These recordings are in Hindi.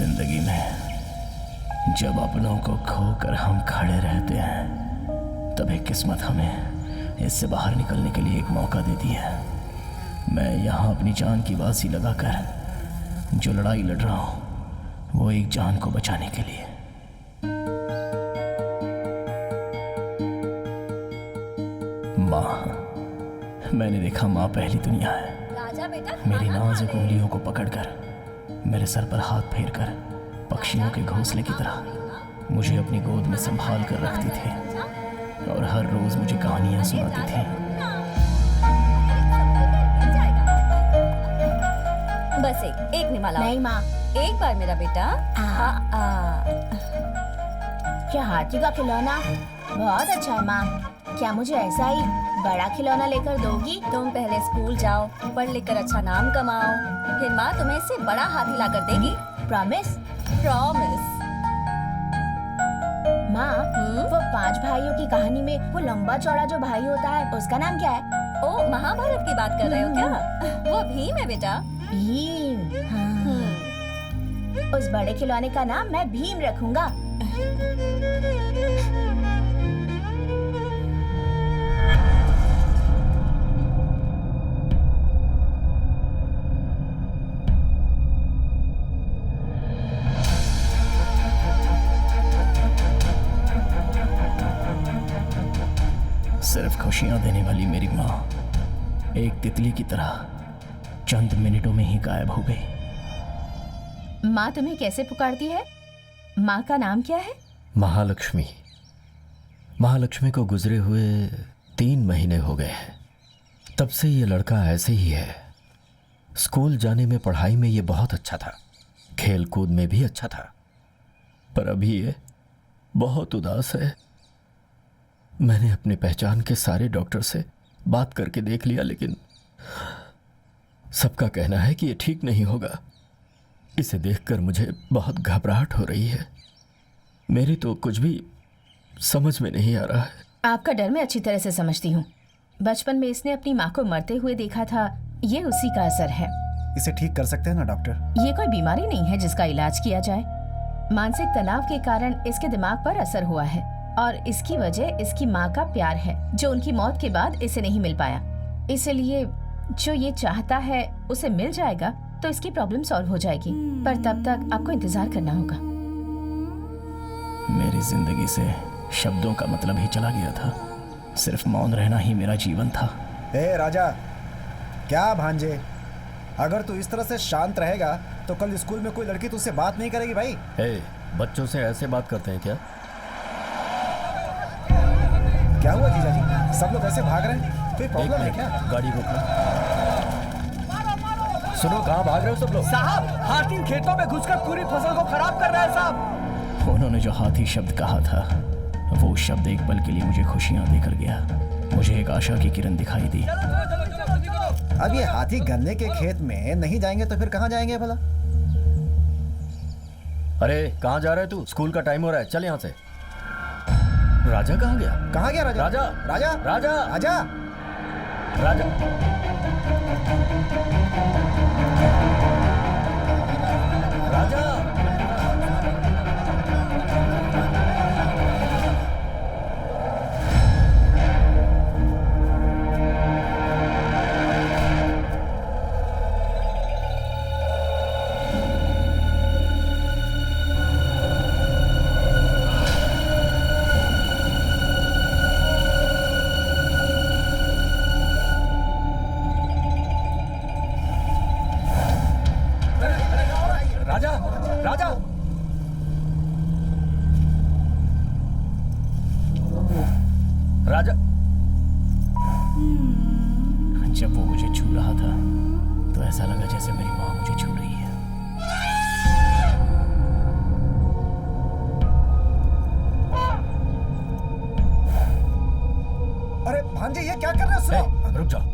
जिंदगी में जब अपनों को खोकर हम खड़े रहते हैं, तभी किस्मत हमें इससे बाहर निकलने के लिए एक मौका देती है। मैं यहाँ अपनी जान की बाजी लगाकर जो लड़ाई लड़ रहा हूँ, वो एक जान को बचाने के लिए। माँ, मैंने देखा माँ पहली दुनिया है। मेरी नाजुक उंगलियों को पकड़कर, मेरे सर पर हाथ फेरकर, पक्षियों के घोंसले की तरह मुझे अपनी गोद में संभाल कर रखती थी और हर रोज मुझे कहानियां सुनाती थी। बस एक निमाला। नहीं माँ, एक बार मेरा बेटा। क्या हाथी का खिलौना बहुत अच्छा है माँ। क्या मुझे ऐसा ही बड़ा खिलौना लेकर दोगी? तुम पहले स्कूल जाओ, पढ़ लिख कर अच्छा नाम कमाओ, फिर माँ तुम्हें इससे बड़ा हाथी ला कर देगी। प्रॉमिस? प्रॉमिस। माँ, वो 5 भाइयों की कहानी में वो लंबा चौड़ा जो भाई होता है, उसका नाम क्या है? ओ, महाभारत की बात कर रहे हो क्या? वो भीम है बेटा। भीम। हाँ। उस बड़े खिलौने का नाम मैं भीम रखूंगा। सिर्फ खुशियां देने वाली मेरी माँ एक तितली की तरह चंद मिनटों में ही गायब हो गई। माँ तुम्हें कैसे पुकारती है? माँ का नाम क्या है? महालक्ष्मी। महालक्ष्मी को गुजरे हुए 3 महीने हो गए हैं। तब से ये लड़का ऐसे ही है। स्कूल जाने में, पढ़ाई में ये बहुत अच्छा था, खेल कूद में भी अच्छा था, पर अभी ये बहुत उदास है। मैंने अपनी पहचान के सारे डॉक्टर से बात करके देख लिया, लेकिन सबका कहना है कि ये ठीक नहीं होगा। इसे देखकर मुझे बहुत घबराहट हो रही है। मेरी तो कुछ भी समझ में नहीं आ रहा है। आपका डर मैं अच्छी तरह से समझती हूँ। बचपन में इसने अपनी माँ को मरते हुए देखा था, ये उसी का असर है। इसे ठीक कर सकते हैं ना डॉक्टर? ये कोई बीमारी नहीं है जिसका इलाज किया जाए। मानसिक तनाव के कारण इसके दिमाग पर असर हुआ है और इसकी वजह इसकी माँ का प्यार है, जो उनकी मौत के बाद इसे नहीं मिल पाया। इसलिए जो ये चाहता है उसे मिल जाएगा तो इसकी प्रॉब्लम सॉल्व हो जाएगी, पर तब तक आपको इंतजार करना होगा। मेरी जिंदगी से शब्दों का मतलब ही चला गया था। सिर्फ मौन रहना ही मेरा जीवन था। ए राजा, क्या भांजे, अगर तू इस तरह से शांत रहेगा तो कल स्कूल में कोई लड़की तुझसे बात नहीं करेगी भाई। बच्चों से ऐसे बात करते हैं क्या? क्या हुआ जीजाजी, सब लोग ऐसे भाग रहे हैं? कोई प्रॉब्लम है क्या? गाड़ी रोकना। सुनो, कहाँ भाग रहे हो सब लोग? साहब, हाथी खेतों में घुसकर पूरी फसल को खराब कर रहा है साहब। उन्होंने जो हाथी शब्द कहा था, वो शब्द एक पल के लिए मुझे खुशियां देकर गया। मुझे एक आशा की किरण दिखाई दी। अब ये हाथी गन्ने के खेत में नहीं जाएंगे तो फिर कहाँ जाएंगे भला? अरे कहाँ जा रहे तू? स्कूल का टाइम हो रहा है, चल यहाँ से। राजा कहाँ गया? कहाँ गया राजा? राजा, राजा, राजा, राजा, राजा। राजा, राजा। जब वो मुझे छू रहा था तो ऐसा लगा जैसे मेरी माँ मुझे छू रही है। अरे भांजे, ये क्या कर रहे हो? सुनो, रुक जाओ।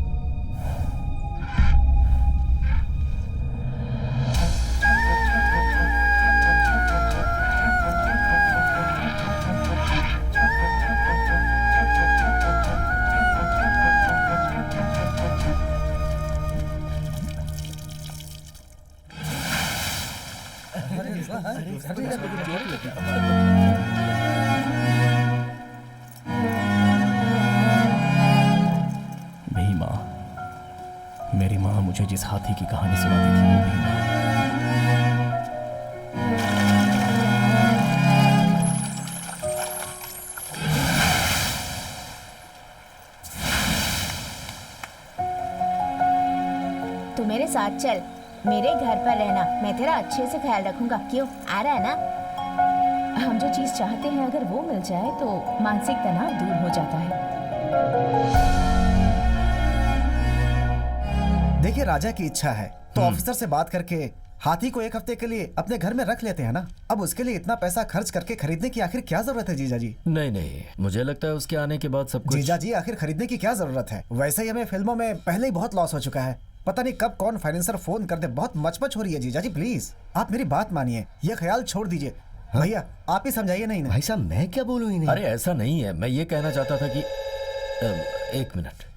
मुझे जिस हाथी की कहानी सुनाती थी वो भी माँ। तू मेरे साथ चल, मेरे घर पर रहना, मैं तेरा अच्छे से ख्याल रखूंगा। क्यों, आ रहा है ना? हम जो चीज चाहते हैं अगर वो मिल जाए तो मानसिक तनाव दूर हो जाता है। देखिए, राजा की इच्छा है तो ऑफिसर से बात करके हाथी को 1 हफ्ते के लिए अपने घर में रख लेते हैं ना। अब उसके लिए इतना पैसा खर्च करके खरीदने की आखिर क्या जरूरत है जीजा जी? नहीं नहीं, मुझे लगता है उसके आने के बाद सब कुछ। जीजा जी, आखिर खरीदने की क्या जरूरत है? वैसे ही हमें फिल्मों में पहले ही बहुत लॉस हो चुका है। पता नहीं कब कौन फाइनेंसर फोन कर दे। बहुत मचमच हो रही है जीजा जी, प्लीज आप मेरी बात मानिए, ये ख्याल छोड़ दीजिए। भैया आप ही समझाइए। नहीं भाई साहब, मैं क्या बोलूं इन्हें? अरे ऐसा नहीं है, मैं ये कहना चाहता था कि 1 मिनट।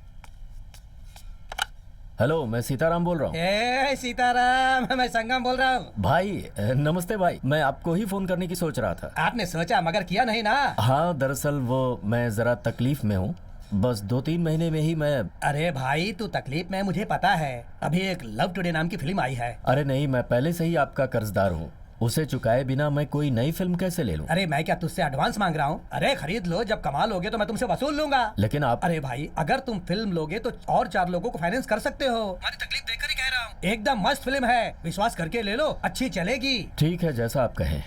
हेलो, मैं सीताराम बोल रहा हूँ। ए सीताराम, मैं संगम बोल रहा हूँ। भाई नमस्ते भाई, मैं आपको ही फोन करने की सोच रहा था। आपने सोचा मगर किया नहीं ना? हाँ, दरअसल वो मैं जरा तकलीफ में हूँ। बस 2-3 महीने में ही मैं। अरे भाई, तू तकलीफ में, मुझे पता है। अभी एक लव टुडे नाम की फिल्म आई है। अरे नहीं, मैं पहले से ही आपका कर्जदार हूँ। उसे चुकाए बिना मैं कोई नई फिल्म कैसे ले लूं? अरे मैं क्या तुझसे एडवांस मांग रहा हूँ? अरे खरीद लो, जब कमाल लोगे तो मैं तुमसे वसूल लूंगा। लेकिन आप। अरे भाई, अगर तुम फिल्म लोगे तो और 4 लोगों को फाइनेंस कर सकते हो। हमारी तकलीफ देखकर ही कह रहा हूँ। एकदम मस्त फिल्म है, विश्वास करके ले लो, अच्छी चलेगी। ठीक है, जैसा आप कहें।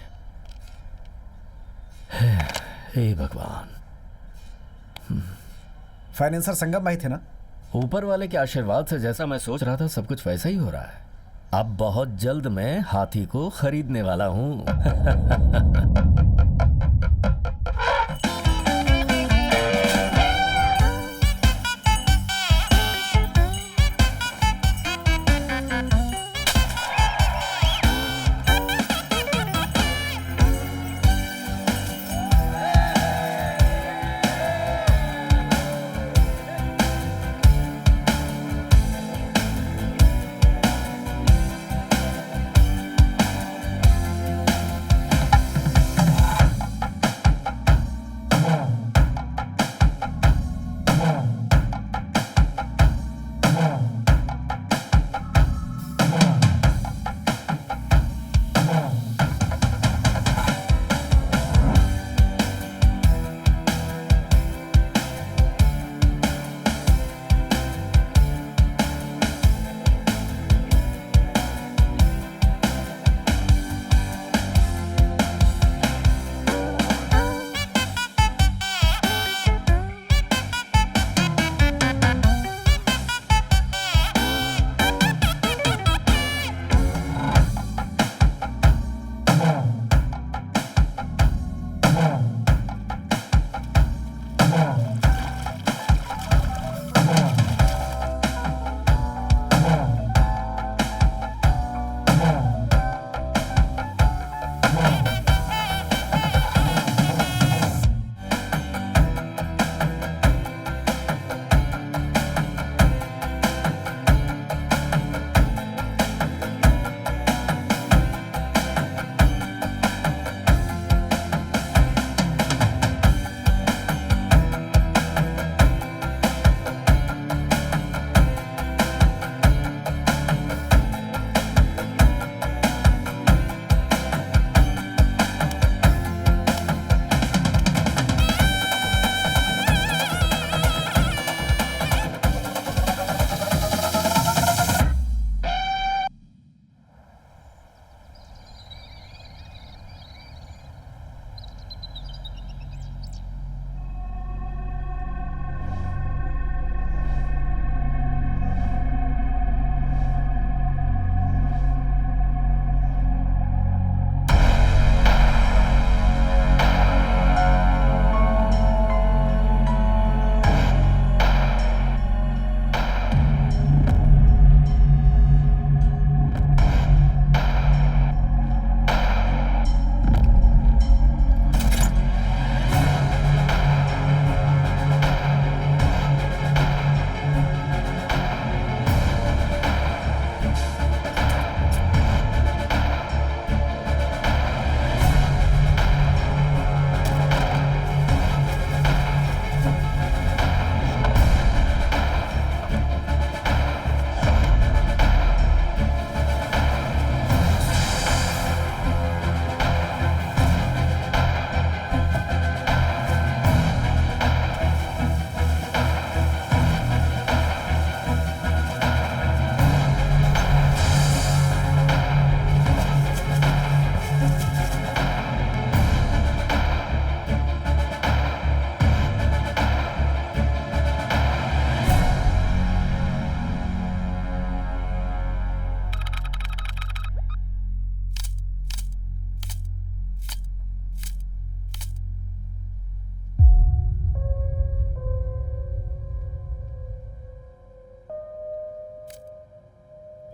हे भगवान। फाइनेंसर संगम भाई थे ना? ऊपर वाले के आशीर्वाद से जैसा मैं सोच रहा था सब कुछ वैसा ही हो रहा है। अब बहुत जल्द मैं हाथी को खरीदने वाला हूँ।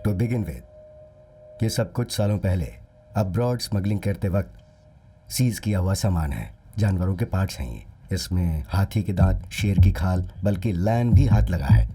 टू बिगिन विद, ये सब कुछ सालों पहले अब्रॉड स्मगलिंग करते वक्त सीज किया हुआ सामान है। जानवरों के पार्ट्स हैं ये। इसमें हाथी के दांत, शेर की खाल, बल्कि लैन भी हाथ लगा है।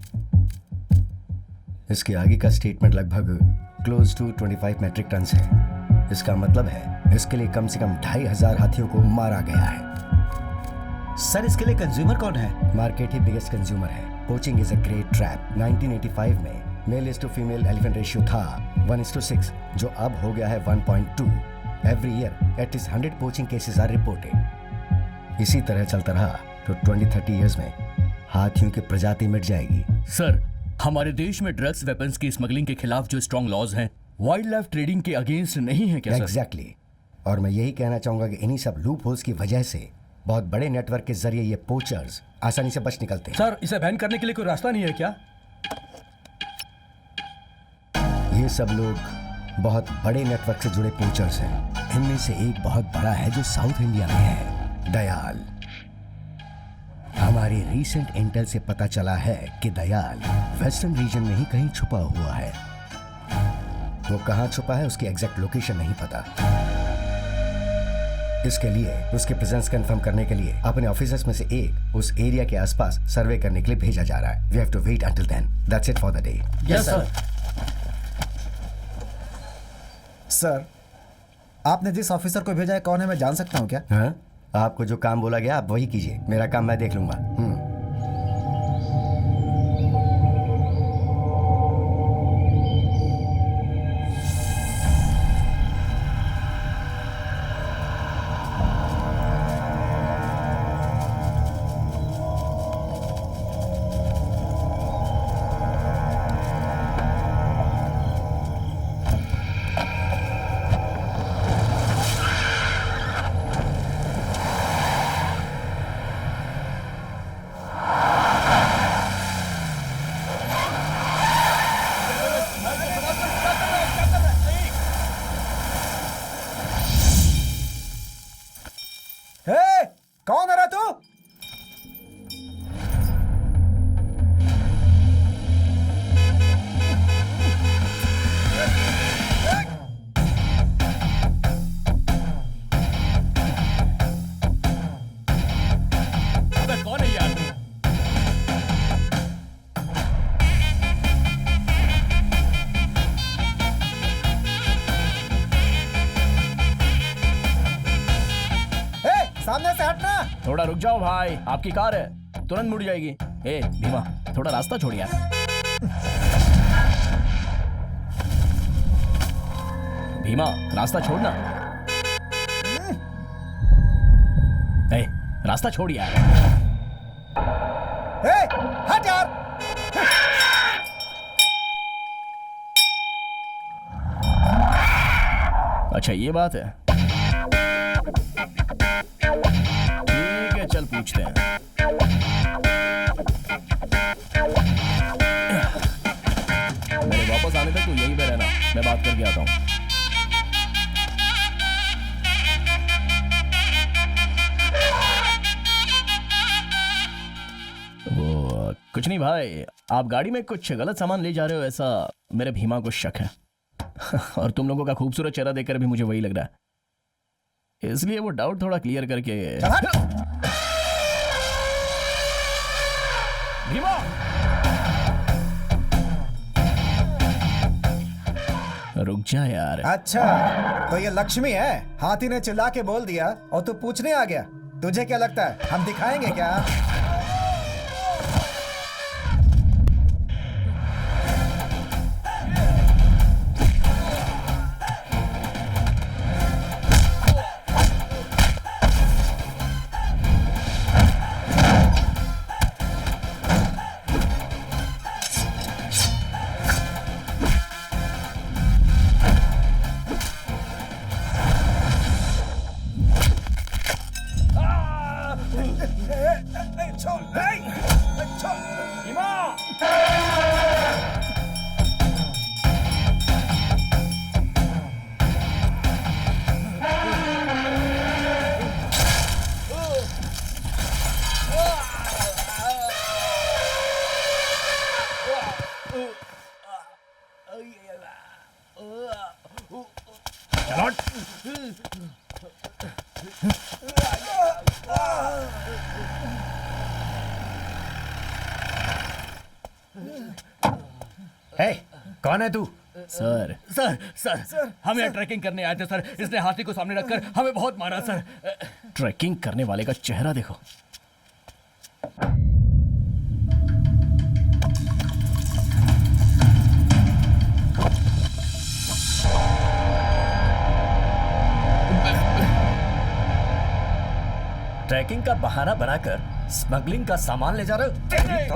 इसके आगे का स्टेटमेंट लगभग क्लोज टू 25 मेट्रिक टन है। इसका मतलब है इसके लिए कम से कम 2500 हाथियों को मारा गया है। सर इसके लिए कंज्यूमर कौन है? मार्केट ही बिगेस्ट कंज्यूमर है। Poaching is a great trap. 1985 में male is to female elephant ratio था 1:6, जो अब हो गया है 1.2। Every year at least 100 poaching cases are reported. इसी तरह चलता रहा तो 20-30 ईयर्स में हाथियों की प्रजाति मिट जाएगी। सर, हमारे देश में ड्रग्स वेपन्स की स्मगलिंग के खिलाफ जो स्ट्रॉन्ग लॉज हैं, वाइल्ड लाइफ ट्रेडिंग के अगेंस्ट नहीं है क्या सर? एग्जैक्टली। और मैं यही कहना चाहूंगा कि इन्हीं सब लूप होल्स की वजह से बहुत बड़े नेटवर्क के जरिए ये पोचर्स आसानी से बच निकलते हैं। सर, इसे बैन करने के लिए कोई रास्ता नहीं है क्या? ये सब लोग बहुत बड़े नेटवर्क से जुड़े पोचर्स हैं। इनमें से एक बहुत बड़ा है जो साउथ इंडिया में है, दयाल। हमारी रीसेंट इंटेल से पता चला है कि दयाल वेस्टर्न रीजन में ही कहीं छुपा हुआ है। वो कहाँ छुपा है उसकी एग्जैक्ट लोकेशन नहीं पता। इसके लिए उसके प्रेजेंस कंफर्म करने के लिए अपने ऑफिसर्स में से एक उस एरिया के आसपास सर्वे करने के लिए भेजा जा रहा है। We have to wait until then. That's it for the day. Yes sir. Sir, आपने जिस ऑफिसर को भेजा है कौन है, मैं जान सकता हूँ क्या? हाँ, आपको जो काम बोला गया आप वही कीजिए। मेरा काम मैं देख लूंगा। हे, कौन है रे तू? अबे कौन है यार? सामने से हटना। थोड़ा रुक जाओ भाई, आपकी कार है, तुरंत मुड़ जाएगी। ए भीमा, थोड़ा रास्ता छोड़ यार। भीमा, रास्ता छोड़ना। ए, रास्ता छोड़ यार। हे, हट यार। अच्छा ये बात है, ठीक है चल पूछते हैं। मेरे वापस आने तक तू यहीं पे रहना, मैं बात करके आता हूँ। वो कुछ नहीं भाई, आप गाड़ी में कुछ गलत सामान ले जा रहे हो ऐसा मेरे भीमा को शक है। और तुम लोगों का खूबसूरत चेहरा देखकर भी मुझे वही लग रहा है, इसलिए वो डाउट थोड़ा क्लियर करके। भीमा, रुक जा यार। अच्छा, तो ये लक्ष्मी है? हाथी ने चिल्ला के बोल दिया और तू पूछने आ गया। तुझे क्या लगता है हम दिखाएंगे क्या? ए, कौन है तू? सर सर हम यहाँ ट्रैकिंग करने आए थे सर। इसने हाथी को सामने रखकर हमें बहुत मारा सर। ट्रैकिंग करने वाले का चेहरा देखो। ट्रैकिंग का बहाना बनाकर स्मगलिंग का सामान ले जा रहे हो? हमने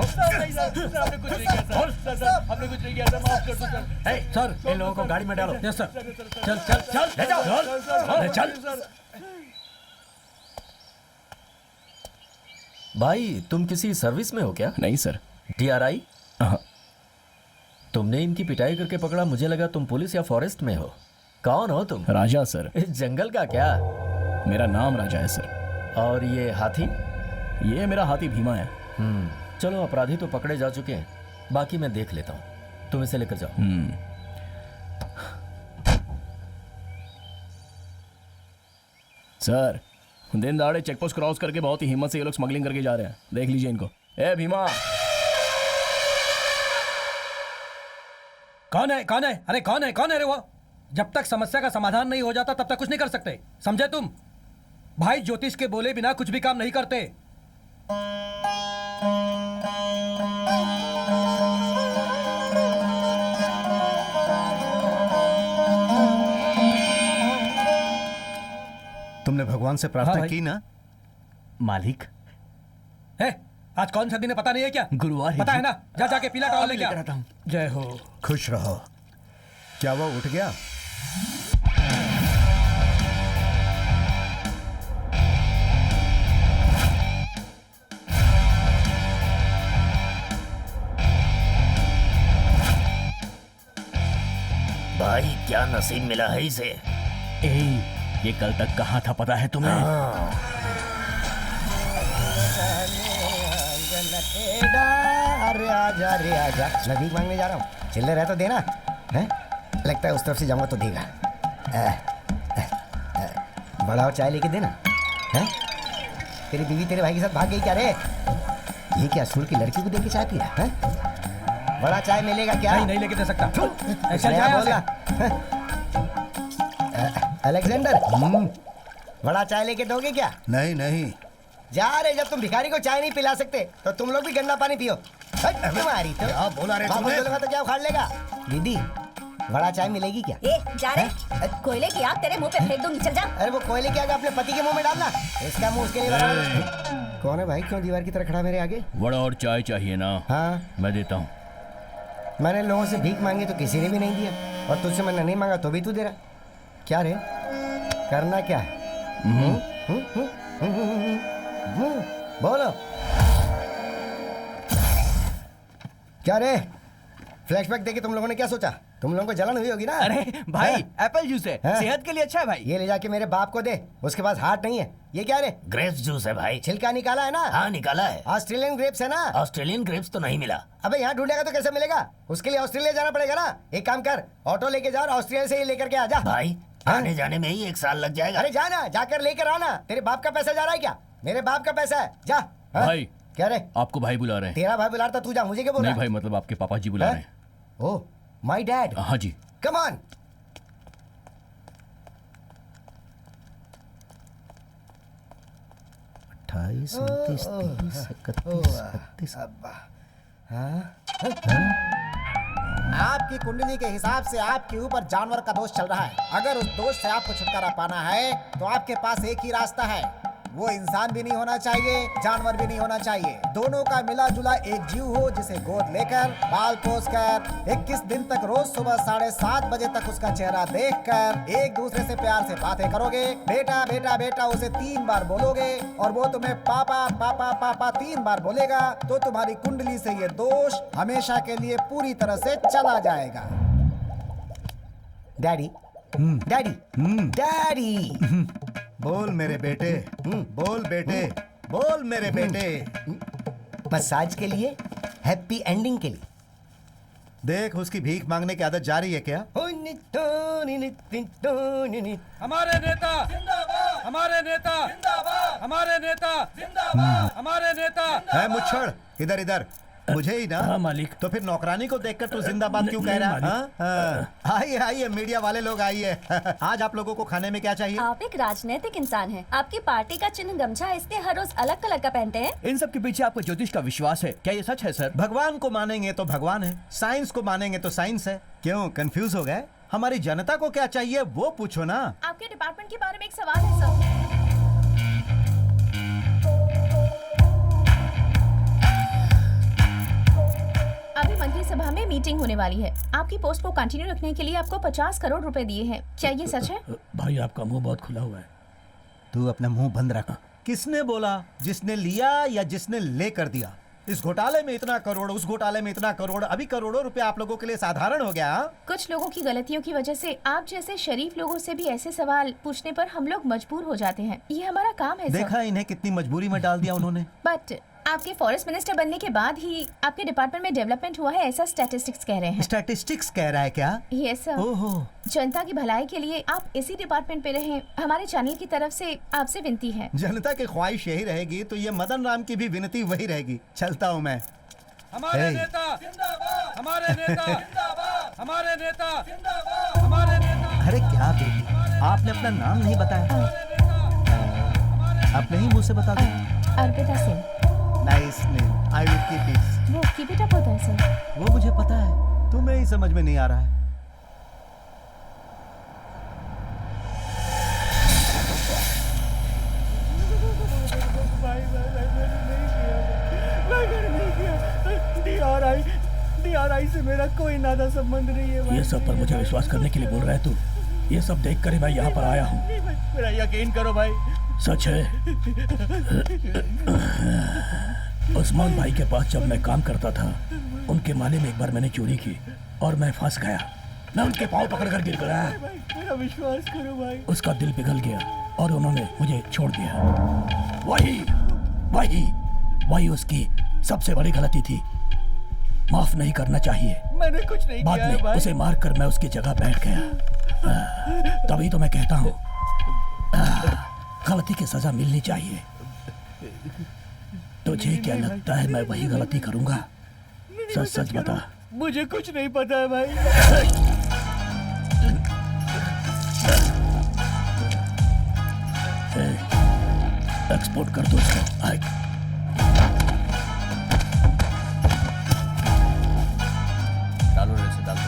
कुछ नहीं किया सर। हमने कुछ नहीं किया सर, माफ कर दो सर। ए, सर इन लोगों को गाड़ी में डालो। Yes sir. चल चल चल ले जाओ। ले चल। भाई तुम किसी सर्विस में हो क्या? नहीं सर। DRI? हाँ। तुमने इनकी पिटाई करके पकड़ा, मुझे लगा तुम पुलिस या फॉरेस्ट में हो। कौन हो तुम? राजा सर। इस जंगल का क्या? मेरा नाम राजा है सर। और ये हाथी? ये मेरा हाथी भीमा है। चलो अपराधी तो पकड़े जा चुके हैं, बाकी मैं देख लेता हूँ। तुम इसे लेकर जाओ। सर दिन दहाड़े चेकपोस्ट क्रॉस करके बहुत ही हिम्मत से ये लोग स्मगलिंग करके जा रहे हैं। देख लीजिए इनको। ए भीमा। कौन है कौन है? अरे कौन है रे वो? जब तक समस्या का समाधान नहीं हो जाता तब तक कुछ नहीं कर सकते, समझे तुम? भाई ज्योतिष के बोले बिना कुछ भी काम नहीं करते। तुमने भगवान से प्रार्थना भाई। की ना? मालिक, है आज कौन सा दिन है पता नहीं है क्या? गुरुवार पता है ना? जा जाके पीला टॉवल लेके आ। जय हो। खुश रहो। क्या वो उठ गया? भाई क्या नसीब मिला है इसे। ये कल तक कहाँ था पता है तुम्हें? अरे आजा मैं भीख मांगने जा रहा हूँ, चिल्लर है तो देना है। लगता है उस तरफ से जाऊंगा तो देगा। बड़ा और चाय लेके देना है। तेरी बीवी तेरे भाई के साथ भाग गई क्या रे? ये क्या स्कूल की लड़की को देके चाय पी रहा है? बड़ा चाय मिलेगा क्या? नहीं लेके दे सकता। ऐसा बोला अलेक्जेंडर, बड़ा चाय लेके दोगे क्या? नहीं। जा रहे, जब तुम भिखारी को चाय नहीं पिला सकते तो तुम लोग भी गंदा पानी पियो। तुम्हारी तो क्या बोला रे बाप तुमने? बोलेगा तो क्या उखाड़ लेगा? दीदी बड़ा चाय मिलेगी क्या? ए जा रे, कोयले की आग तेरे मुंह पे फेंक दूंगी, चल जा। अरे वो कोयले की आग अपने पति के मुंह में डालना, इसका मुंह उसके लिए बराबर। कौन है भाई, क्यों दीवार की तरह खड़ा मेरे आगे? वड़ा और चाय चाहिए ना? हाँ मैं देता हूँ। मैंने लोगों से भीख मांगी तो किसी ने भी नहीं दिया, और तुझसे मैंने नहीं मांगा तो भी तू दे रहा। क्या रे, करना क्या है? बोलो क्या रे? फ्लैशबैक देके तुम लोगों ने क्या सोचा? तुम लोगों को जलन हुई होगी ना? अरे भाई, एप्पल जूस है, सेहत के लिए अच्छा है भाई। ये ले जाके मेरे बाप को दे, उसके पास हार्ट नहीं है। ये क्या रे? ग्रेप्स जूस है भाई। छिलका निकाला है ना? हाँ निकाला है। ऑस्ट्रेलियन ग्रेप्स है ना? ऑस्ट्रेलियन ग्रेप्स तो नहीं मिला। अबे यहाँ ढूंढेगा तो कैसे मिलेगा? उसके लिए ऑस्ट्रेलिया जाना पड़ेगा ना। एक काम कर, ऑटो लेके जा और ऑस्ट्रेलिया से ही लेकर के आ जा। भाई आने जाने में ही 1 साल लग जाएगा। अरे जाना, जाकर लेकर आना। तेरे बाप का पैसा जा रहा है क्या? मेरे बाप का पैसा है, जा। भाई क्या रे? आपको भाई बुला रहे हैं। तेरा भाई बुला रहा था, तू जा, मुझे क्या बोल नहीं रहा भाई, मतलब आपके पापा जी बुला रहे हैं। Oh my dad. हाँ जी। Come on. अट्ठाईस, 29, 30, 31, 32। आपकी कुंडली के हिसाब से आपके ऊपर जानवर का दोष चल रहा है। अगर उस दोष से आपको छुटकारा पाना है तो आपके पास एक ही रास्ता है। वो इंसान भी नहीं होना चाहिए, जानवर भी नहीं होना चाहिए। दोनों का मिला जुला एक जीव हो, जिसे गोद लेकर पाल पोस कर 21 दिन तक रोज सुबह 7:30 बजे तक उसका चेहरा देखकर एक दूसरे से प्यार से बातें करोगे। बेटा बेटा बेटा उसे 3 बार बोलोगे और वो तुम्हें पापा पापा पापा 3 बार बोलेगा, तो तुम्हारी कुंडली से ये दोष हमेशा के लिए पूरी तरह से चला जाएगा। डैडी डैडी डैडी बोल मेरे बेटे, बोल बेटे, बोल मेरे बेटे। मसाज के लिए, हैप्पी एंडिंग के लिए। देख उसकी भीख मांगने की आदत जारी है क्या? हमारे नेता जिंदाबाद, हमारे नेता जिंदाबाद, हमारे नेता जिंदाबाद, हमारे नेता। है मुच्छड़, इधर इधर मुझे ही ना? हाँ मालिक। तो फिर नौकरानी को देखकर तू जिंदाबाद क्यों कह रहा है? हाँ? आइए आइए मीडिया वाले लोग आइए। आज आप लोगों को खाने में क्या चाहिए? आप एक राजनीतिक इंसान हैं। आपकी पार्टी का चिन्ह गमछा है, इसलिए हर रोज अलग कलर का पहनते हैं। इन सब के पीछे आपको ज्योतिष का विश्वास है, क्या ये सच है सर? भगवान को मानेंगे तो भगवान है, साइंस को मानेंगे तो साइंस है। क्यों कंफ्यूज हो गए? हमारी जनता को क्या चाहिए वो पूछो ना। आपके डिपार्टमेंट के बारे में एक सवाल है सर। अभी मंत्रिसभा में मीटिंग होने वाली है। आपकी पोस्ट को कंटिन्यू रखने के लिए आपको 50 करोड़ रुपए दिए हैं। क्या ये सच है? भाई आपका मुंह बहुत खुला हुआ है। तू अपना मुंह बंद रख। किसने बोला? जिसने लिया या जिसने लेकर दिया? इस घोटाले में इतना करोड़, उस घोटाले में इतना करोड़, अभी करोड़ों रुपए आप लोगों के लिए साधारण हो गया। कुछ लोगों की गलतियों की वजह से आप जैसे शरीफ लोगों से भी ऐसे सवाल पूछने पर हम लोग मजबूर हो जाते हैं। ये हमारा काम है सर। देखा इन्हें कितनी मजबूरी में डाल दिया उन्होंने। बट आपके फॉरेस्ट मिनिस्टर बनने के बाद ही आपके डिपार्टमेंट में डेवलपमेंट हुआ है, ऐसा स्टैटिस्टिक्स कह रहे हैं। स्टैटिस्टिक्स कह रहा है क्या? Yes sir. ओहो। जनता की भलाई के लिए आप इसी डिपार्टमेंट पे रहें, हमारे चैनल की तरफ से आपसे विनती है। जनता की ख्वाहिश यही रहेगी तो ये मदन राम की भी विनती वही रहेगी। चलता हूँ मैं। हमारे नेता जिंदाबाद, हमारे नेता जिंदाबाद, हमारे नेता जिंदाबाद, हमारे नेता। अरे क्या बेटी, आपने अपना नाम नहीं बताया। अपने ही मुंह से बता दो। Arpita Singh. Nice name, I will keep it. वो कीप इट अप होता है सर। वो मुझे पता है, तुम्हें ही समझ में नहीं आ रहा है। DRI से मेरा कोई नाता संबंध नहीं है भाई। ये सब पर मुझे विश्वास करने के लिए बोल रहा है तू? ये सब देख कर ही मैं यहाँ पर आया हूँ। मेरा यकीन करो भाई। सच है। उस्मान भाई के पास जब मैं काम करता था, उनके माले में एक बार मैंने चोरी की और मैं फंस गया। मैं उनके पाँव पकड़कर गिर गया। मेरा विश्वास करो भाई। उसका दिल पिघल गया और उन्होंने मुझे छोड़ दिया। वही उसकी सबसे बड़ी गलती थी। माफ नहीं करना चाहिए। मैंने कुछ नहीं बाद किया है में भाई। उसे मारकर मैं उसकी जगह बैठ गया। तभी तो मैं कहता हूँ गलती की सजा मिलनी चाहिए। तुझे क्या लगता है मैं वही गलती करूंगा? सच सच बता। मुझे कुछ नहीं पता है भाई। एक्सपोर्ट कर दो उसको। डालो रेसे डाल दो।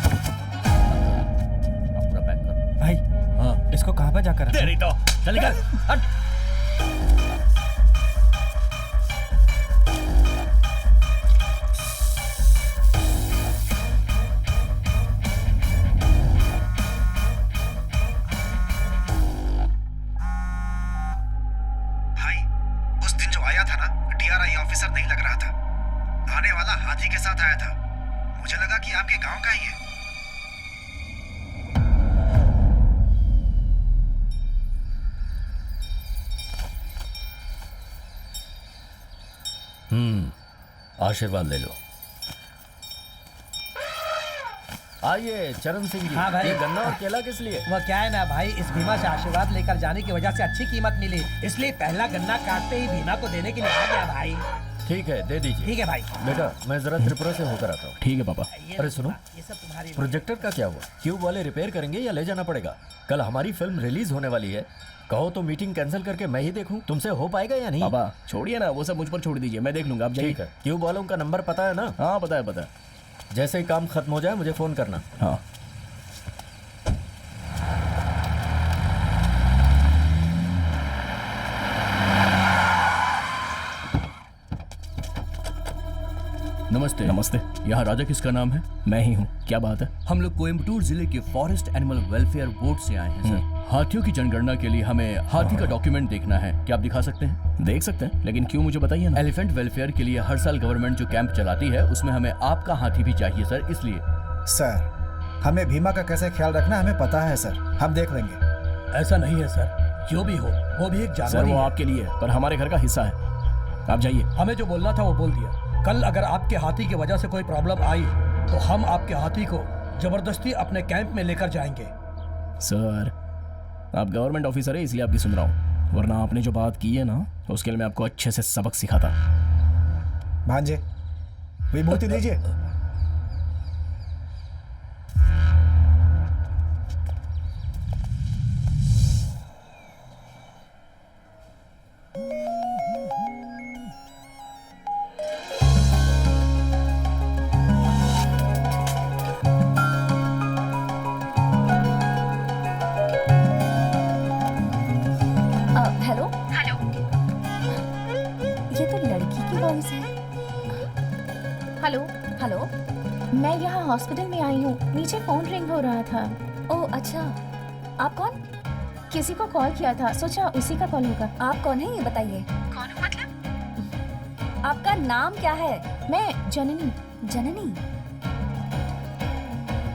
पूरा पैक कर। भाई हाँ, इसको कहाँ पे जाकर रखें? तेरी तो चल निकल, हट। भाई उस दिन जो आया था ना, DRI ऑफिसर नहीं लग रहा था। आने वाला हाथी के साथ आया था। मुझे लगा कि आपके गांव का ही है। आशीर्वाद ले लो। आइए चरण सिंह जी। हाँ भाई। ये गन्ना और केला किस लिए? वह क्या है ना भाई, इस भीमा से आशीर्वाद लेकर जाने की वजह से अच्छी कीमत मिली, इसलिए पहला गन्ना काटते ही भीमा को देने के लिए आ गया भाई। ठीक है दे दीजिए। ठीक है भाई। बेटा मैं जरा त्रिपुरा से होकर आता हूँ। ठीक है पापा। अरे सुनो, ये सब तुम्हारी प्रोजेक्टर का क्या हुआ? क्यूब वाले रिपेयर करेंगे या ले जाना पड़ेगा? कल हमारी फिल्म रिलीज होने वाली है। कहो तो मीटिंग कैंसिल करके मैं ही देखूं, तुमसे हो पाएगा या नहीं? पापा छोड़िए ना, वो सब मुझ पर छोड़ दीजिए, मैं देख लूंगा। आप जाइए। ठीक है। क्यूब वालों का नंबर पता है ना? हाँ पता है। जैसे ही काम खत्म हो जाए मुझे फोन करना। हाँ नमस्ते। नमस्ते। यहाँ राजा किसका नाम है? मैं ही हूँ। क्या बात है? हम लोग कोयम्बटूर जिले के फॉरेस्ट एनिमल वेलफेयर बोर्ड से आए हैं सर। हाथियों की जनगणना के लिए हमें हाथी का डॉक्यूमेंट देखना है। क्या आप दिखा सकते हैं? देख सकते हैं, लेकिन क्यों मुझे बताइए ना। एलिफेंट वेलफेयर के लिए हर साल गवर्नमेंट जो कैंप चलाती है, उसमें हमें आपका हाथी भी चाहिए सर, इसलिए। सर हमें भीमा का कैसे ख्याल रखना हमें पता है सर, हम देख लेंगे। ऐसा नहीं है सर, जो भी हो वो भी एक सर जानवर ही वो है। आपके लिए, पर हमारे घर का हिस्सा है। आप जाइए। हमें जो बोलना था वो बोल दिया। कल अगर आपके हाथी की वजह से कोई प्रॉब्लम आई तो हम आपके हाथी को जबरदस्ती अपने कैंप में लेकर जाएंगे। सर आप गवर्नमेंट ऑफिसर है इसलिए आपकी सुन रहा हूँ, वरना आपने जो बात की है ना उसके लिए मैं आपको अच्छे से सबक सिखाता। भांजे विभूति लीजिए। हेलो हेलो, ये तो लड़की की वॉइस है। Hello, hello. मैं यहाँ हॉस्पिटल में आई हूँ, नीचे फोन रिंग हो रहा था। ओह अच्छा, आप कौन? किसी को कॉल किया था, सोचा उसी का कॉल होगा। आप कौन है ये बताइए। कौन हूँ मतलब? आपका नाम क्या है? मैं जननी। जननी।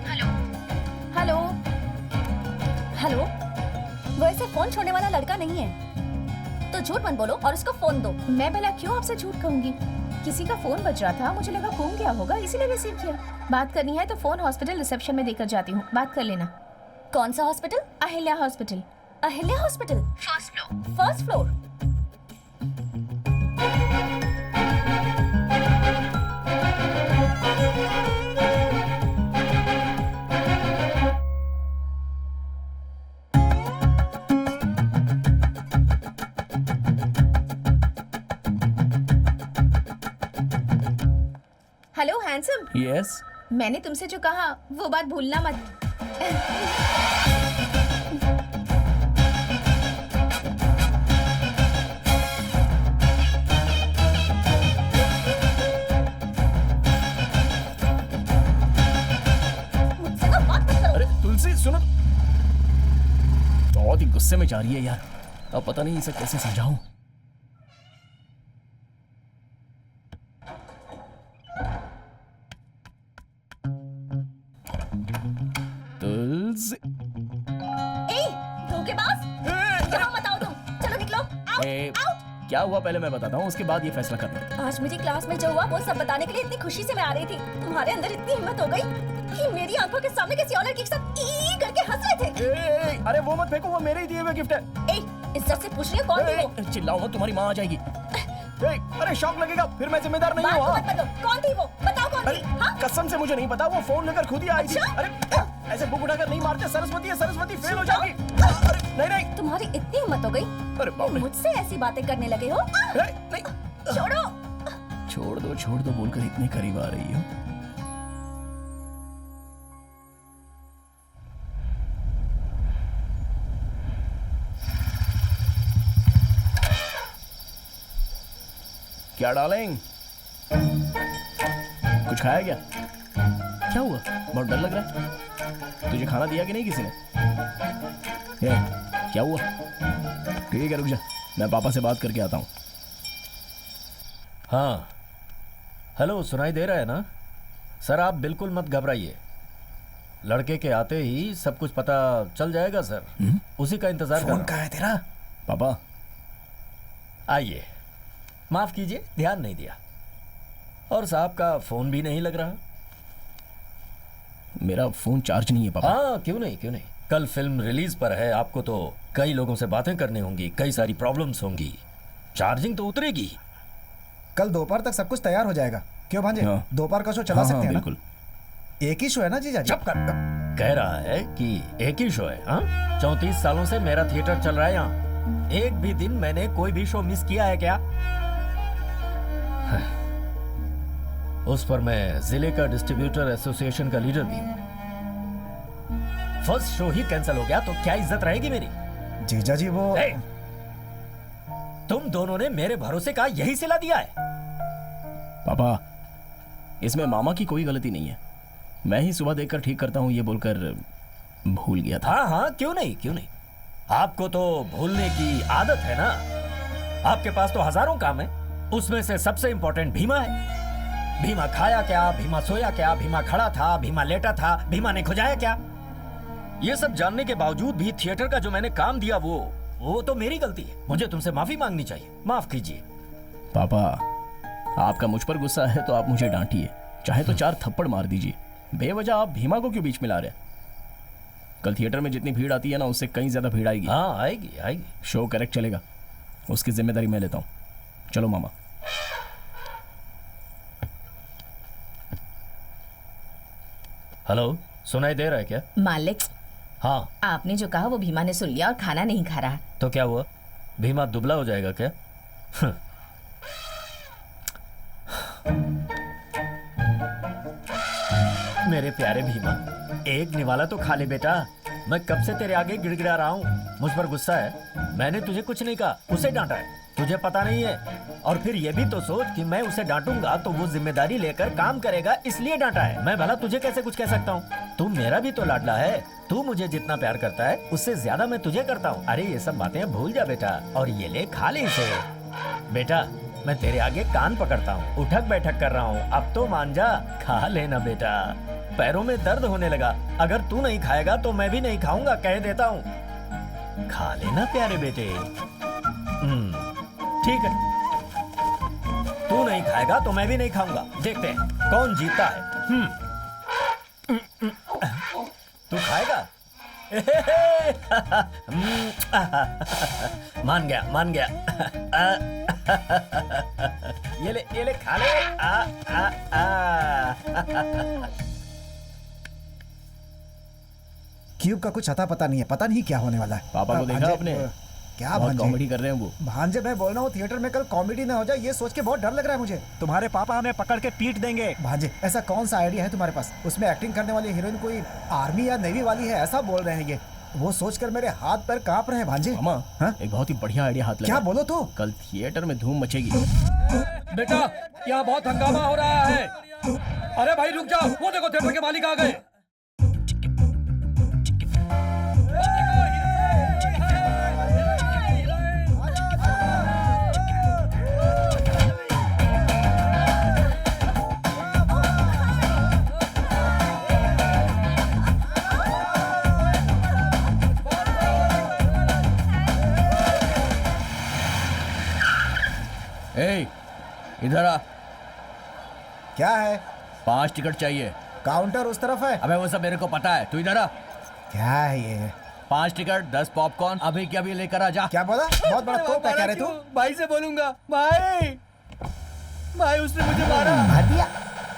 हेलो हेलो हेलो, वो ऐसे फोन छोड़ने वाला लड़का नहीं है, तो झूठ मत बोलो और उसको फोन दो। मैं भला क्यों आपसे झूठ कहूंगी? किसी का फोन बज रहा था, मुझे लगा गुम गया होगा, इसीलिए रिसीव किया। बात करनी है तो फोन हॉस्पिटल रिसेप्शन में देकर जाती हूँ, बात कर लेना। कौन सा hospital? Ahilya hospital. Ahilya hospital, first floor. First floor. Hello handsome, yes. मैंने तुमसे जो कहा वो बात भूलना मत। मुझसे ना बात मत करो। अरे तुलसी सुनो, बहुत ही गुस्से में जा रही है यार। अब पता नहीं इसे कैसे समझाऊं। तुलसी, ए, धोखेबाज, यहाँ मत आओ तुम, चलो निकलो, आओ, ए, आओ। क्या हुआ पहले मैं बताता हूँ, उसके बाद ये फैसला करना। आज मेरी क्लास में जो हुआ वो सब बताने के लिए इतनी खुशी से मैं आ रही थी। तुम्हारे अंदर इतनी हिम्मत हो गई कि मेरी आंखों के सामने किसी और लड़की के साथ ई करके हंस रहे थे। अरे वो मत फेंको, वो मेरे ही दिए हुए गिफ्ट है। ए, इज्जत से पूछ रही हो कौन थी वो? चिल्लाओ मत, तुम्हारी माँ आ जाएगी। अरे शौक लगेगा, फिर मैं जिम्मेदार नहीं बात हूँ। तो मत बदलो, कौन थी वो? बताओ कौन अरे थी? हाँ? कसम से मुझे नहीं पता, वो फोन लेकर खुद ही आई थी। अच्छा? अरे ऐसे बुक उठाकर नहीं मारते, सरस्वती है, सरस्वती फेल हो जाएगी। अरे नहीं नहीं, तुम्हारी इतनी हिम्मत हो गई, अरे बाप रे। मुझसे ऐसी बातें करने लगे हो? नहीं, छोड़ो। छोड़ दो बोलकर इतने करीब आ रही हो। क्या डालेंगे? कुछ खाया क्या? क्या हुआ? बहुत डर लग रहा है। तुझे खाना दिया कि नहीं किसी ने? क्या हुआ? ठीक है रुक जा, मैं पापा से बात करके आता हूँ। हाँ हेलो, सुनाई दे रहा है ना? सर आप बिल्कुल मत घबराइए, लड़के के आते ही सब कुछ पता चल जाएगा सर। उसी का इंतजार फोन कर। कहाँ है तेरा? पापा आइए, माफ कीजिए ध्यान नहीं दिया। और साहब का फोन भी नहीं लग रहा। मेरा फोन चार्ज नहीं है पापा। हाँ क्यों नहीं क्यों नहीं, कल फिल्म रिलीज पर है, आपको तो कई लोगों से बातें करनी होंगी, कई सारी प्रॉब्लम्स होंगी, चार्जिंग तो उतरेगी। कल दोपहर तक सब कुछ तैयार हो जाएगा। क्यों भांजे, हाँ। दोपहर का शो चला हाँ, सकते हाँ, हैं ना? बिल्कुल। एक ही शो है ना जीजा जी? चुप कर। कह रहा है कि एक ही शो है। हाँ 34 सालों से मेरा थिएटर चल रहा है यहाँ, एक भी दिन मैंने कोई भी शो मिस किया है क्या? उस पर मैं जिले का डिस्ट्रीब्यूटर एसोसिएशन का लीडर भी हूँ। फर्स्ट शो ही कैंसिल हो गया तो क्या इज्जत रहेगी मेरी? जीजा जी वो ए, तुम दोनों ने मेरे भरोसे का यही सिला दिया है। पापा इसमें मामा की कोई गलती नहीं है, मैं ही सुबह देखकर ठीक करता हूँ ये बोलकर भूल गया था। हाँ हाँ क्यों नहीं क्यों नहीं, आपको तो भूलने की आदत है ना। आपके पास तो हजारों काम है, उसमें से सबसे इंपॉर्टेंट भीमा है। भीमा खाया क्या, भीमा सोया क्या, भीमा खड़ा था, भीमा लेटा था, भीमा ने खुजाया क्या? ये सब जानने के बावजूद भी थिएटर का जो मैंने काम दिया वो तो मेरी गलती है, मुझे तुमसे माफी मांगनी चाहिए, माफ कीजिए। पापा आपका मुझ पर गुस्सा है तो आप मुझे डांटिए, चाहे तो 4 थप्पड़ मार दीजिए, बेवजह आप भीमा को क्यों बीच में ला रहे? कल थिएटर में जितनी भीड़ आती है ना उससे कहीं ज्यादा भीड़ आएगी। हाँ आएगी आएगी। शो करेक्ट चलेगा, उसकी जिम्मेदारी मैं लेता हूँ। चलो मामा। हेलो, सुनाई दे रहा है क्या? मालिक, हाँ, आपने जो कहा वो भीमा ने सुन लिया और खाना नहीं खा रहा। तो क्या हुआ? भीमा दुबला हो जाएगा क्या? मेरे प्यारे भीमा, एक निवाला तो खा ले बेटा। मैं कब से तेरे आगे गिड़गिड़ा रहा हूँ। मुझ पर गुस्सा है? मैंने तुझे कुछ नहीं कहा, उसे डांटा है। तुझे पता नहीं है? और फिर ये भी तो सोच कि मैं उसे डांटूंगा तो वो जिम्मेदारी लेकर काम करेगा, इसलिए डांटा है। मैं भला तुझे कैसे कुछ कह सकता हूँ? तू मेरा भी तो लाडला है। तू मुझे जितना प्यार करता है उससे ज्यादा मैं तुझे करता हूँ। अरे ये सब बातें भूल जा बेटा, और ये ले खा ले इसे। बेटा, मैं तेरे आगे कान पकड़ता हूँ, उठक बैठक कर रहा हूँ, अब तो मान जा। खा लेना बेटा। पैरों में दर्द होने लगा। अगर तू नहीं खाएगा तो मैं भी नहीं खाऊंगा, कह देता हूँ। खा लेना प्यारे बेटे। ठीक है, तू नहीं खाएगा तो मैं भी नहीं खाऊंगा। देखते हैं कौन जीतता है। तू खाएगा? मान गया, मान गया। ये ले खा ले। क्यूब का कुछ अता पता नहीं है, पता नहीं क्या होने वाला है। पापा को देखा भांजे, आपने? क्या बहुत भांजे? कॉमेडी कर रहे हैं वो। भांजे, मैं बोल रहा हूँ थिएटर में कल कॉमेडी ना हो जाए, ये सोच के बहुत डर लग रहा है मुझे। तुम्हारे पापा हमें पकड़ के पीट देंगे। भांजे, ऐसा कौन सा आइडिया है तुम्हारे पास? उसमें एक्टिंग करने वाली हीरोइन कोई आर्मी या नेवी वाली है, ऐसा बोल रहे हैं ये। वो सोचकर मेरे हाथ पैर कांप रहे हैं भांजे। मामा, हाँ? एक बहुत ही बढ़िया आइडिया हाथ लगा। क्या बोलो तो? कल थिएटर में धूम मचेगी। बेटा, यहाँ बहुत हंगामा हो रहा है। अरे भाई रुक जाओ, वो देखो थिएटर के मालिक आ गए। ए, इधर आ। क्या है? 5 टिकट चाहिए। काउंटर उस तरफ है। अबे वो सब मेरे को पता है, तू इधर आ। क्या है ये? 5 टिकट, 10 पॉपकॉर्न, अभी के अभी लेकर आ जा। क्या बोला? बहुत बड़ा तोप है, कह रहे तू? भाई से बोलूंगा। भाई उसने मुझे मारा। मार दिया?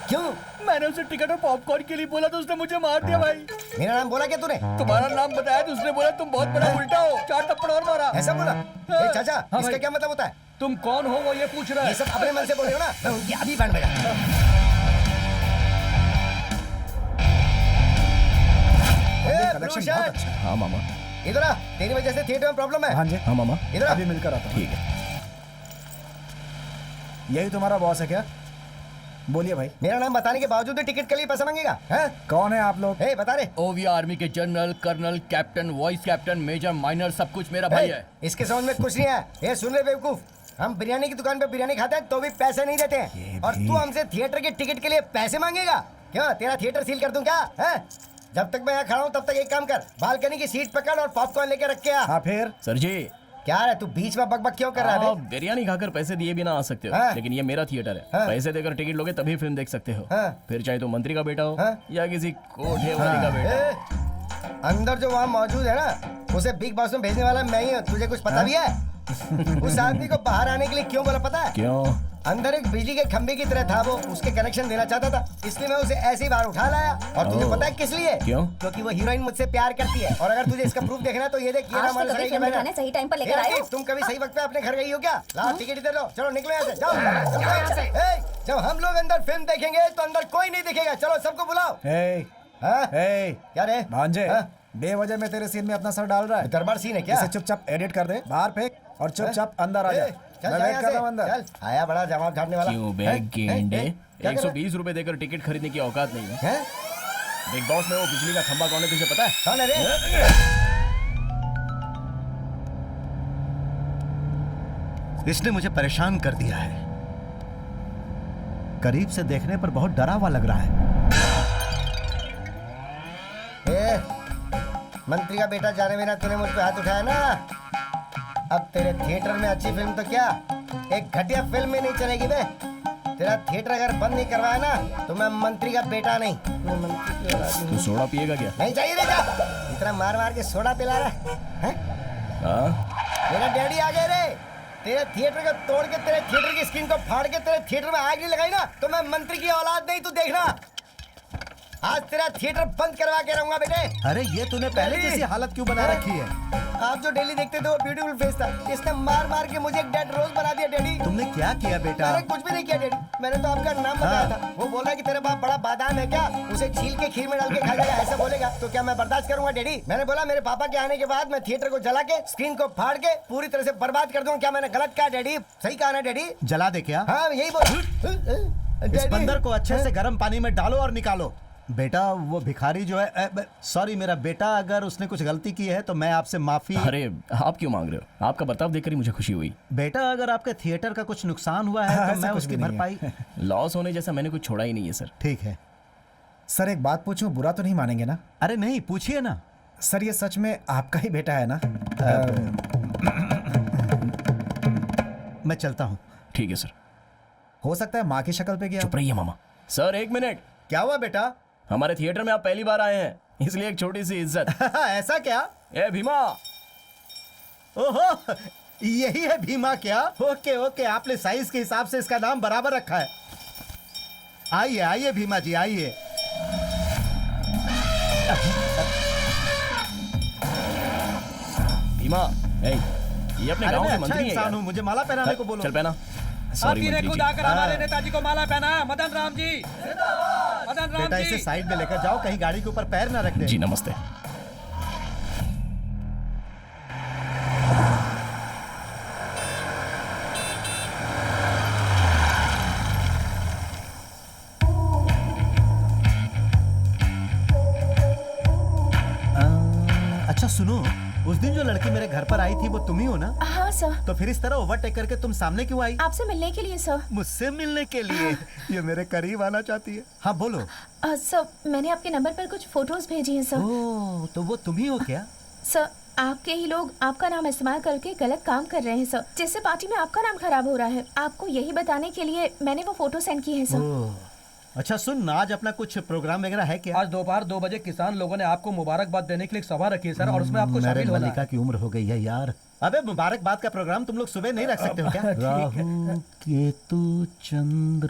क्यों? मैंने उसे टिकट और पॉपकॉर्न के लिए बोला तो उसने मुझे मार दिया भाई। मेरा नाम बोला क्या तूने? तुम्हारा नाम बताया तो उसने बोला तुम बहुत बड़ा उल्टा हो। 4 थप्पड़ और मारा। ऐसा बोला? ए, चाचा, हाँ इसका भाई। क्या मतलब होता है? तुम कौन हो वो ये पूछ रहा ये है। सब अपने मन से बोले हो ना? मैं उनकी अभी बैंड बजा। कलेक्शन बहुत अच्छा है। हाँ मामा। इधर आ, तेरी वजह से थिएटर में प्रॉब्लम है। भांजे, हाँ मामा। इधर आ। अभी मिलकर आता हूँ। ठीक है। यही तुम्हारा बॉस है क्या? बोलिए भाई। मेरा नाम बताने के बावजूद भी टिकट के लिए पैसा मांगेगा? हैं? कौन है आप लोग? ए, बता रे। ओवी आर्मी के general, colonel, captain, vice captain, major, minor, सब कुछ मेरा भाई ए, है। इसके समझ में कुछ नहीं है। ये सुन ले बेवकूफ, हम बिरयानी की दुकान पे बिरयानी खाते हैं तो भी पैसे नहीं देते हैं, और तू हमसे थिएटर के टिकट के लिए पैसे मांगेगा? क्यों, तेरा थिएटर सील कर दूं क्या? हैं? जब तक मैं यहाँ खड़ा हूँ तब तक एक काम कर, बालकनी की सीट पकड़ और पॉपकॉर्न लेके रख के आ। हाँ फिर? सर जी, क्या है तू बीच में बकबक क्यों कर रहा है आप बे? बिरयानी खाकर पैसे दिए बिना आ सकते हो, हाँ। लेकिन ये मेरा थिएटर है। हाँ। पैसे देकर टिकट लोगे तभी फिल्म देख सकते हो। हाँ। फिर चाहे तो मंत्री का बेटा हो हाँ। या किसी कोठे वाले का बेटा। ए, अंदर जो वहाँ मौजूद है ना, उसे बिग बॉस में भेजने वाला मैं ही हूँ। तुझे कुछ पता भी है? उस आदमी को बाहर आने के लिए क्यों बोला पता है? क्यों? अंदर एक बिजली के खंभे की तरह था वो, उसके कनेक्शन देना चाहता था, इसलिए मैं उसे ऐसे ही बाहर उठा लाया। और तुझे ओह। पता है किस लिए? क्यों? क्योंकि वो हीरोइन मुझसे प्यार करती है। और अगर तुझे इसका प्रूफ देखना है तो ये देख, ये आज ना तो मान कभी सही फिल्म दिखाने सही टाइम पर लेकर आए हो। तुम कभी सही वक्त पे अपने घर गई हो क्या? लाओ टिकट इधर लो, चलो निकलो यहाँ से, जाओ चलो यहाँ से। ए, जब हम लोग अंदर फिल्म देखेंगे तो अंदर कोई नहीं दिखेगा, चलो सबको बुलाओ। हे, हाँ? हे, क्या रे? भांजे, हाँ? बेवजह में तेरे सीन में अपना सर डाल रहा है। दरबार सीन है क्या? इसे चुपचाप एडिट कर दे, बाहर फेंक और चुपचाप अंदर आ जा। चल मैं जा वेट यहाँ कर रहा हूँ से, अंदर। चल। आया बड़ा जवाब झाड़ने वाला। क्यों हैं? बैग गेंडे? हैं? क्या कर रहा है? 120 रुपए देकर टिकट खरीदने की औकात नहीं है। हैं? बिग बॉस में वो बिजली का खंभा कौन है तुझे पता है? कौन है रे? इसने मुझे परेशान कर दिया है। करीब से देखने पर बहुत डरा हुआ लग रहा है। ए, मंत्री का बेटा जाने बिना तूने मुझ पे हाथ उठाया ना, अब तेरे थिएटर में अच्छी फिल्म तो क्या, एक घटिया फिल्म में नहीं चलेगी बे। तेरा थिएटर अगर बंद नहीं करवाया ना तो मैं मंत्री का बेटा नहीं, मैं मंत्री की औलाद हूँ। तू सोडा पिएगा क्या? नहीं चाहिए बेटा, इतना मार मार के सोडा पिला रहा है? हाँ? मेरा डैडी आ गए रे। तेरे थिएटर को तोड़ के, तेरे थिएटर की स्क्रीन को फाड़ के तेरे थिएटर में आग नहीं लगाई ना तो मैं मंत्री की औलाद नहीं, तू देखना। आज तेरा थिएटर बंद करवा के रहूंगा बेटे। अरे ये तूने पहले जैसी हालत क्यों बना रखी है? आप जो डेली देखते थे वो ब्यूटीफुल फेस था, इसने मार मार के मुझे एक डेड रोज बना दिया डैडी। तुमने क्या किया बेटा? मैंने कुछ भी नहीं किया डैडी, मैंने तो आपका नाम बताया था। वो बोल रहा है कि तेरे बाप बड़ा बादाम है क्या, उसे छील के खीर में डाल के खा जाएगा, ऐसा बोलेगा तो क्या मैं बर्दाश्त करूंगा डैडी? मैंने बोला मेरे पापा के आने के बाद मैं थिएटर को जला के स्क्रीन को फाड़ के पूरी तरह से बर्बाद कर दूंगा। क्या मैंने गलत कहा डैडी? सही कहा ना डैडी? जला दे क्या? हाँ यही बोल। इस बंदर को अच्छे से गर्म पानी में डालो और निकालो। बेटा वो भिखारी जो है, सॉरी मेरा बेटा, अगर उसने कुछ गलती की है तो मैं आपसे माफी। अरे आप क्यों मांग रहे हो? आपका बर्ताव देखकर ही मुझे खुशी हुई। बेटा अगर आपके थिएटर का कुछ नुकसान हुआ है तो मैं उसकी भरपाई। लॉस होने जैसा मैंने कुछ छोड़ा ही नहीं है सर। ठीक है सर एक बात पूछूं, बुरा तो नहीं मानेंगे ना? अरे नहीं, पूछिए ना। सर ये सच में आपका ही बेटा है ना? मैं चलता हूँ। ठीक है सर। हो सकता है माँ की शक्ल पे गया। चुप रहिए मामा। सर एक मिनट। क्या हुआ बेटा? हमारे थिएटर में आप पहली बार आए हैं, इसलिए एक छोटी सी इज्जत। ऐसा क्या? ए भीमा। ओहो यही है भीमा क्या? ओके ओके, आपने साइज के हिसाब से इसका नाम बराबर रखा है। आइए आइए भीमा जी आइए। भीमा, ये अपने अरे गांव मैं के अच्छा मंत्री हैं इंसान यार। हूँ, मुझे माला पहनाने को बोलो। चल पहना। आप सॉरी ही ने मंत्री खुद जी। आकर हमारे नेताजी को माला पहनाया। मदन राम जी, मदन राम बेटा इसे जी। साइड में लेकर जाओ, कहीं गाड़ी के ऊपर पैर ना रख दे। जी नमस्ते। अच्छा सुनो, उस दिन जो लड़की मेरे घर पर आई थी वो तुम ही हो ना? हाँ सर। तो फिर इस तरह ओवरटेक करके तुम सामने क्यों आई? आपसे मिलने के लिए सर। मुझसे मिलने के लिए? ये मेरे करीब आना चाहती है। हाँ बोलो। सर मैंने आपके नंबर पर कुछ फोटोज भेजी हैं सर। ओह तो वो तुम ही हो क्या? सर आपके ही लोग आपका नाम इस्तेमाल करके गलत काम कर रहे हैं सर, जिससे पार्टी में आपका नाम खराब हो रहा है। आपको यही बताने के लिए मैंने वो फोटो सेंड की है सर। ओह अच्छा सुन, आज अपना कुछ प्रोग्राम वगैरह है क्या? आज दोपहर 2 बजे किसान लोगों ने आपको मुबारकबाद देने के लिए एक सभा रखी है सर, और उसमें आपको मेरे शामिल होना मल्लिका है। की उम्र हो गई है यार। अबे मुबारकबाद का प्रोग्राम तुम लोग सुबह नहीं रख सकते हो क्या? राहु केतु चंद्र।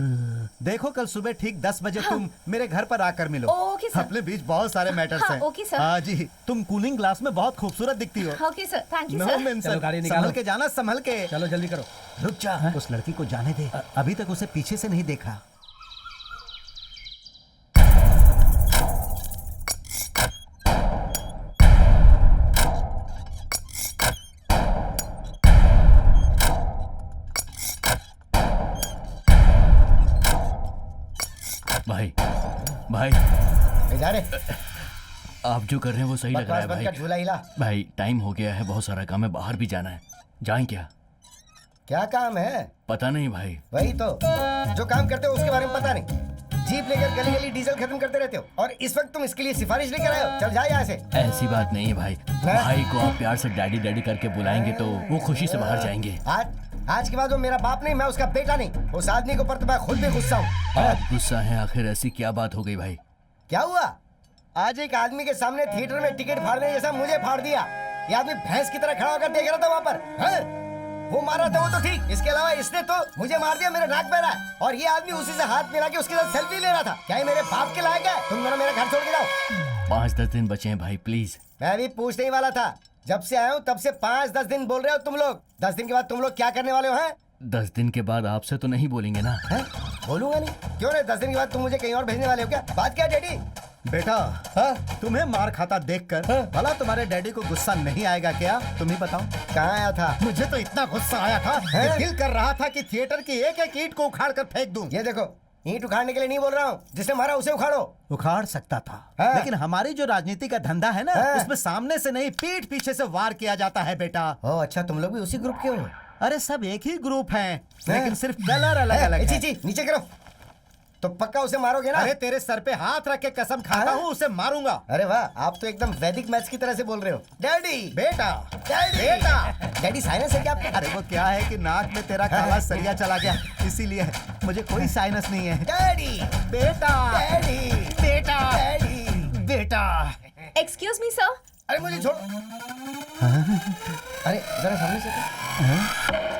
देखो कल सुबह ठीक 10 बजे तुम मेरे घर पर आकर मिलो। Okay sir. अपने बीच बहुत सारे मैटर्स हाँ, हैं। Okay sir. हाँ जी, तुम कूलिंग ग्लास में बहुत खूबसूरत दिखती हो। Okay sir, thank you know sir. Mention. चलो, गाड़ी निकालो। संभल के जाना, संभल के। चलो जल्दी करो। रुक जा, उस लड़की को जाने दे, अभी तक उसे पीछे से नहीं देखा। भाई भाई जा रे, आप जो कर रहे हैं वो सही लग रहा है बकवास बंद भाई। कर, झूला हिला। भाई टाइम हो गया है, बहुत सारा काम है, बाहर भी जाना है। जाएं क्या? क्या काम है? पता नहीं भाई। वही तो, जो काम करते हो उसके बारे में पता नहीं। जीप लेकर गली गली डीजल खत्म करते रहते हो, और इस वक्त तुम इसके लिए सिफारिश लेकर आए हो। चल जा यहाँ से। ऐसी बात नहीं है भाई। भाई को आप प्यार से डैडी डैडी करके बुलाएंगे तो वो खुशी से बाहर जाएंगे। आज के बाद वो मेरा बाप नहीं, मैं उसका बेटा नहीं। उस आदमी के ऊपर तो मैं खुद भी गुस्सा हूँ। आप गुस्सा हैं? आखिर ऐसी क्या बात हो गई भाई? क्या हुआ? आज एक आदमी के सामने थिएटर में टिकट फाड़ने जैसा मुझे फाड़ दिया। ये आदमी भैंस की तरह खड़ा होकर देख रहा था वहाँ पर। वो मारा था वो तो ठीक, इसके अलावा इसने तो मुझे मार दिया, मेरे नाक बह रहा है। और ये आदमी उसी से हाथ मिला के उसके साथ सेल्फी ले रहा था। क्या ये मेरे बाप के लायक है? तुम दोनों मेरा घर छोड़ के जाओ। 5-10 दिन बचे हैं भाई, प्लीज। मैं भी पूछने ही वाला था, जब से आया हूँ तब से 5-10 दिन बोल रहे हो तुम लोग। 10 दिन के बाद तुम लोग क्या करने वाले हो? हैं 10 दिन के बाद आपसे तो नहीं बोलेंगे ना? बोलूंगा नहीं, क्यों नहीं? 10 दिन के बाद तुम मुझे कहीं और भेजने वाले हो क्या? बात क्या डैडी? बेटा तुम्हें मार खाता देखकर भला तुम्हारे डैडी को गुस्सा नहीं आएगा क्या? तुम ही बताओ। कहाँ आया था? मुझे तो इतना गुस्सा आया था कि दिल कर रहा था कि थिएटर की एक एक ईंट को उखाड़ कर फेंक दूं। ये देखो, ईंट उखाड़ने के लिए नहीं बोल रहा हूँ, जिसने मारा उसे उखाड़ो। उखाड़ सकता था, लेकिन हमारी जो राजनीति का धंधा है ना, उसमें सामने से नहीं पीठ पीछे से वार किया जाता है बेटा। ओह अच्छा, तुम लोग भी उसी ग्रुप के हो? अरे सब एक ही ग्रुप हैं, लेकिन सिर्फ कलर अलग अलग है। जी नीचे करो। तो पक्का उसे मारोगे ना? अरे तेरे सर पे हाथ रख के कसम खाता हूँ उसे मारूंगा। अरे वाह, आप तो एकदम वैदिक मैथ्स की तरह से बोल रहे हो। डैडी बेटा, डैडी बेटा। डैडी साइनस है क्या आपको? अरे वो क्या है कि नाक में तेरा काला सरिया चला गया, इसीलिए। मुझे कोई साइनस नहीं है। डैडी बेटा, डैडी बेटा, डैडी बेटा। Excuse me sir. अरे मुझे छोड़। अरे जरा सामने से।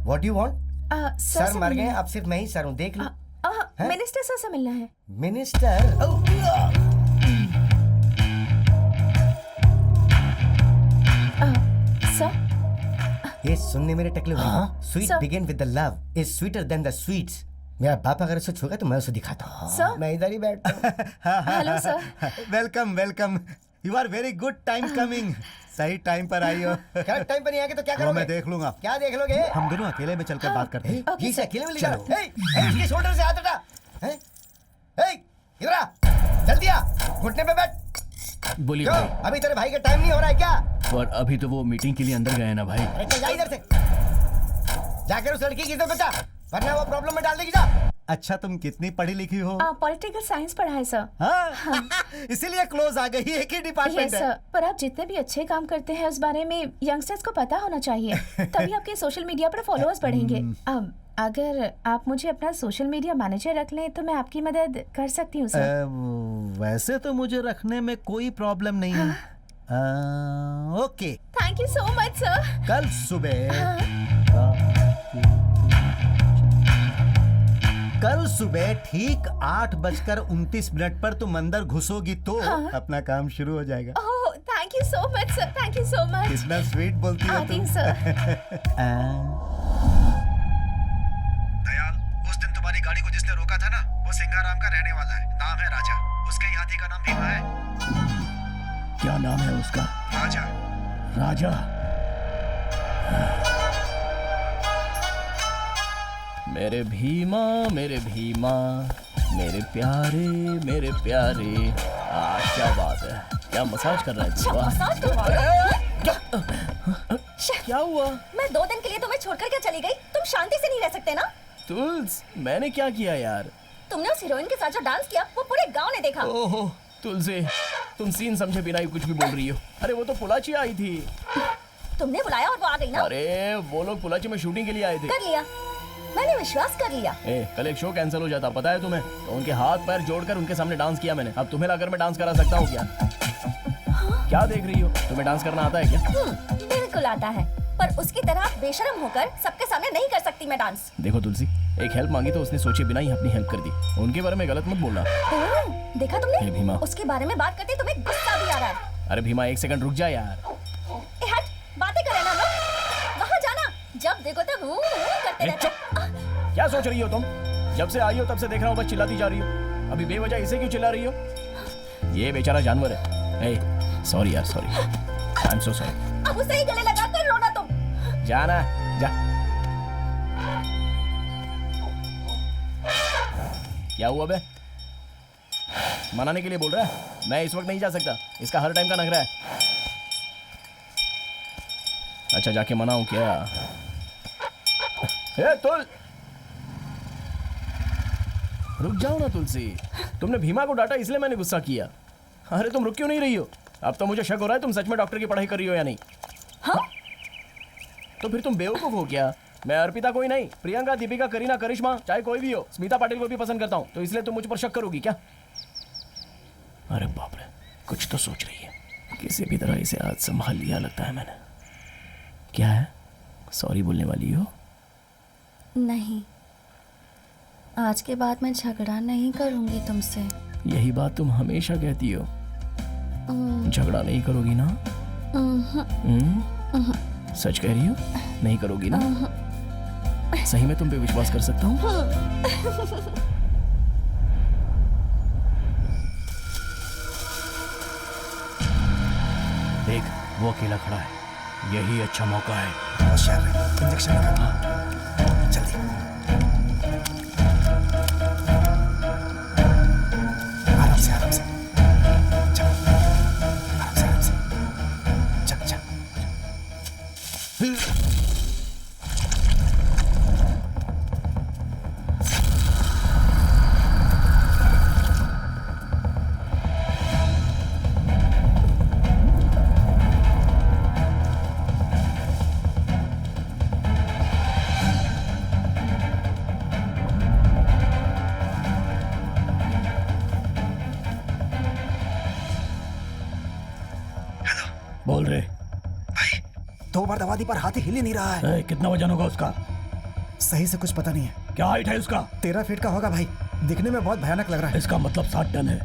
What you want? Sir sir से मर गए, मिलना है। अब सिर्फ मैं ही सर हूँ, देख लो। हैं? मिनिस्टर सर से मिलना है। मिनिस्टर? सर ये सुनने मेरे टकले हुए। Sweet Sir. Begin with the love is sweeter than the sweets. मेरा बाप अगर उसे छूगा तो मैं उसे दिखाता हूँ। Sir. मैं इधर ही बैठता हूँ। Hello sir. Welcome welcome, you are very good time coming. सही टाइम पर आई हो। करेक्ट टाइम पर नहीं आके तो क्या वो करोगे? मैं देख लूंगा। क्या देख लोगे? हम दोनों अकेले में चलकर बात करते हैं। Okay, ये से sir. अकेले में ले जाओ। इसके शोल्डर से हाथ हटा। हैं? इधर आ, जल्दी आ, घुटने पे बैठ। बोलिए क्यों? भाई। अभी तेरे भाई का टाइम नहीं हो रहा है क्या? पर अभी तो वो मीटिंग के लिए अंदर गए ना भाई। अरे चल जा इधर से, जाकर उस लड़की की इज्जत बचा, वरना वो प्रॉब्लम में डाल देगी। जा। अच्छा, तुम कितनी पढ़ी लिखी हो? पॉलिटिकल साइंस पढ़ा है सर। हाँ? इसीलिए क्लोज आ गई, एक ही डिपार्टमेंट यस है। सर, पर आप जितने भी अच्छे काम करते हैं उस बारे में यंगस्टर्स को पता होना चाहिए, तभी आपके सोशल मीडिया पर फॉलोअर्स बढ़ेंगे। अब अगर आप मुझे अपना सोशल मीडिया मैनेजर रख लें तो मैं आपकी मदद कर सकती हूँ सर। वैसे तो मुझे रखने में कोई प्रॉब्लम नहीं है। Okay, thank you so much sir. कल सुबह ठीक 8:29 पर तुम अंदर घुसोगी तो अपना काम शुरू हो जाएगा। Oh thank you so much sir, thank you so much. कितना स्वीट बोलती हो आती तुम। हूँ सर। दयाल, उस दिन तुम्हारी गाड़ी को जिसने रोका था ना, वो सिंगाराम का रहने वाला है। नाम है राजा। उसके ही हाथी का नाम भीमा है। क्या नाम है उसका? राजा। राजा। मेरे भीमा, मेरे भीमा, मेरे प्यारे, मेरे प्यारे। क्या बात है, क्या मसाज कर रहा है तू? वाह। मसाज करवा रहा है? क्या हुआ? मैं 2 दिन के लिए तुम्हें छोड़कर क्या चली गई? तुम शांति से नहीं रह सकते ना? तुल्स, मैंने क्या किया यार? तुमने उस हीरोइन के साथ जो डांस किया वो पूरे गांव ने देखा। ओहो तुलसी, तुम सीन समझे बिना ही कुछ भी बोल रही हो। अरे वो तो पुलाची आई थी। तुमने बुलाया और वो आ गई ना? अरे वो लोग पुलाची में शूटिंग के लिए आए थे। कर लिया, मैंने विश्वास कर लिया। कल एक शो कैंसिल हो जाता, पता है तुम्हें? तो उनके हाथ पैर जोड़कर उनके सामने डांस किया मैंने। अब तुम्हें लाकर मैं डांस करा सकता हूँ क्या? क्या देख रही हो? तुम्हें डांस करना आता है क्या? बिल्कुल आता है, पर उसकी तरह बेशरम होकर सबके सामने नहीं कर सकती मैं डांस। देखो तुलसी, एक हेल्प मांगी तो उसने सोचे बिना ही अपनी हेल्प कर दी। उनके बारे में गलत मत बोलना। देखा तुमने? हे भीमा। उसके बारे में बात करते तुम्हें गुस्सा भी आ रहा है। अरे भीमा, एक सेकंड रुक जा यार। हट, बातें करें ना लोग। वहाँ जाना, जब देखो तब करते रहते। क्या सोच रही हो तुम? जब से आई हो तब से देख रहा हूँ बस चिल्लाती जा रही हो। अभी बेवजह इसे क्यों चिल्ला रही हो? ये बेचारा जानवर है। सॉरी यार, sorry. I am so sorry. अब उसे ही गले लगा कर रोना तुम। जाना, जा। क्या हुआ बे? मनाने के लिए बोल रहा है? मैं इस वक्त नहीं जा सकता, इसका हर टाइम का नखरा है। अच्छा जाके मनाऊं क्या? तुल, रुक जाओ ना तुलसी। तुमने भीमा को डांटा इसलिए मैंने गुस्सा किया। अरे तुम रुक क्यों नहीं रही हो? अब तो मुझे शक हो रहा है तुम सच में डॉक्टर की पढ़ाई कर रही हो या नहीं। हाँ? तो फिर तुम बेवकूफ हो क्या? मैं अर्पिता कोई नहीं, प्रियंका, दीपिका, करीना, करिश्मा, चाहे कोई भी हो, स्मिता पाटिल को भी पसंद करता हूँ, तो इसलिए तुम मुझ पर शक करोगी क्या? अरे बाप रे, कुछ तो सोच रही है। किसी भी तरह इसे आज संभाल लिया लगता है मैंने। क्या है, सॉरी बोलने वाली हो? नहीं, आज के बाद मैं झगड़ा नहीं करूंगी तुमसे। यही बात तुम हमेशा कहती हो। झगड़ा नहीं करोगी ना? सच कह रही हो? नहीं करोगी ना? सही में तुम पे विश्वास कर सकता हूँ? देख, वो अकेला खड़ा है, यही अच्छा मौका है। होशियार रहे, इंजेक्शन लगा। जल्दी। आराम से, आराम से। चल, आराम से। चल, चल। बोल रहे। भाई, 2 बार दवा दी पर हाथ हिल ही नहीं रहा है। कितना वजन होगा उसका? सही से कुछ पता नहीं है। क्या हाइट है उसका? 13 फीट का होगा भाई, दिखने में बहुत भयानक लग रहा है। इसका मतलब 60 टन है।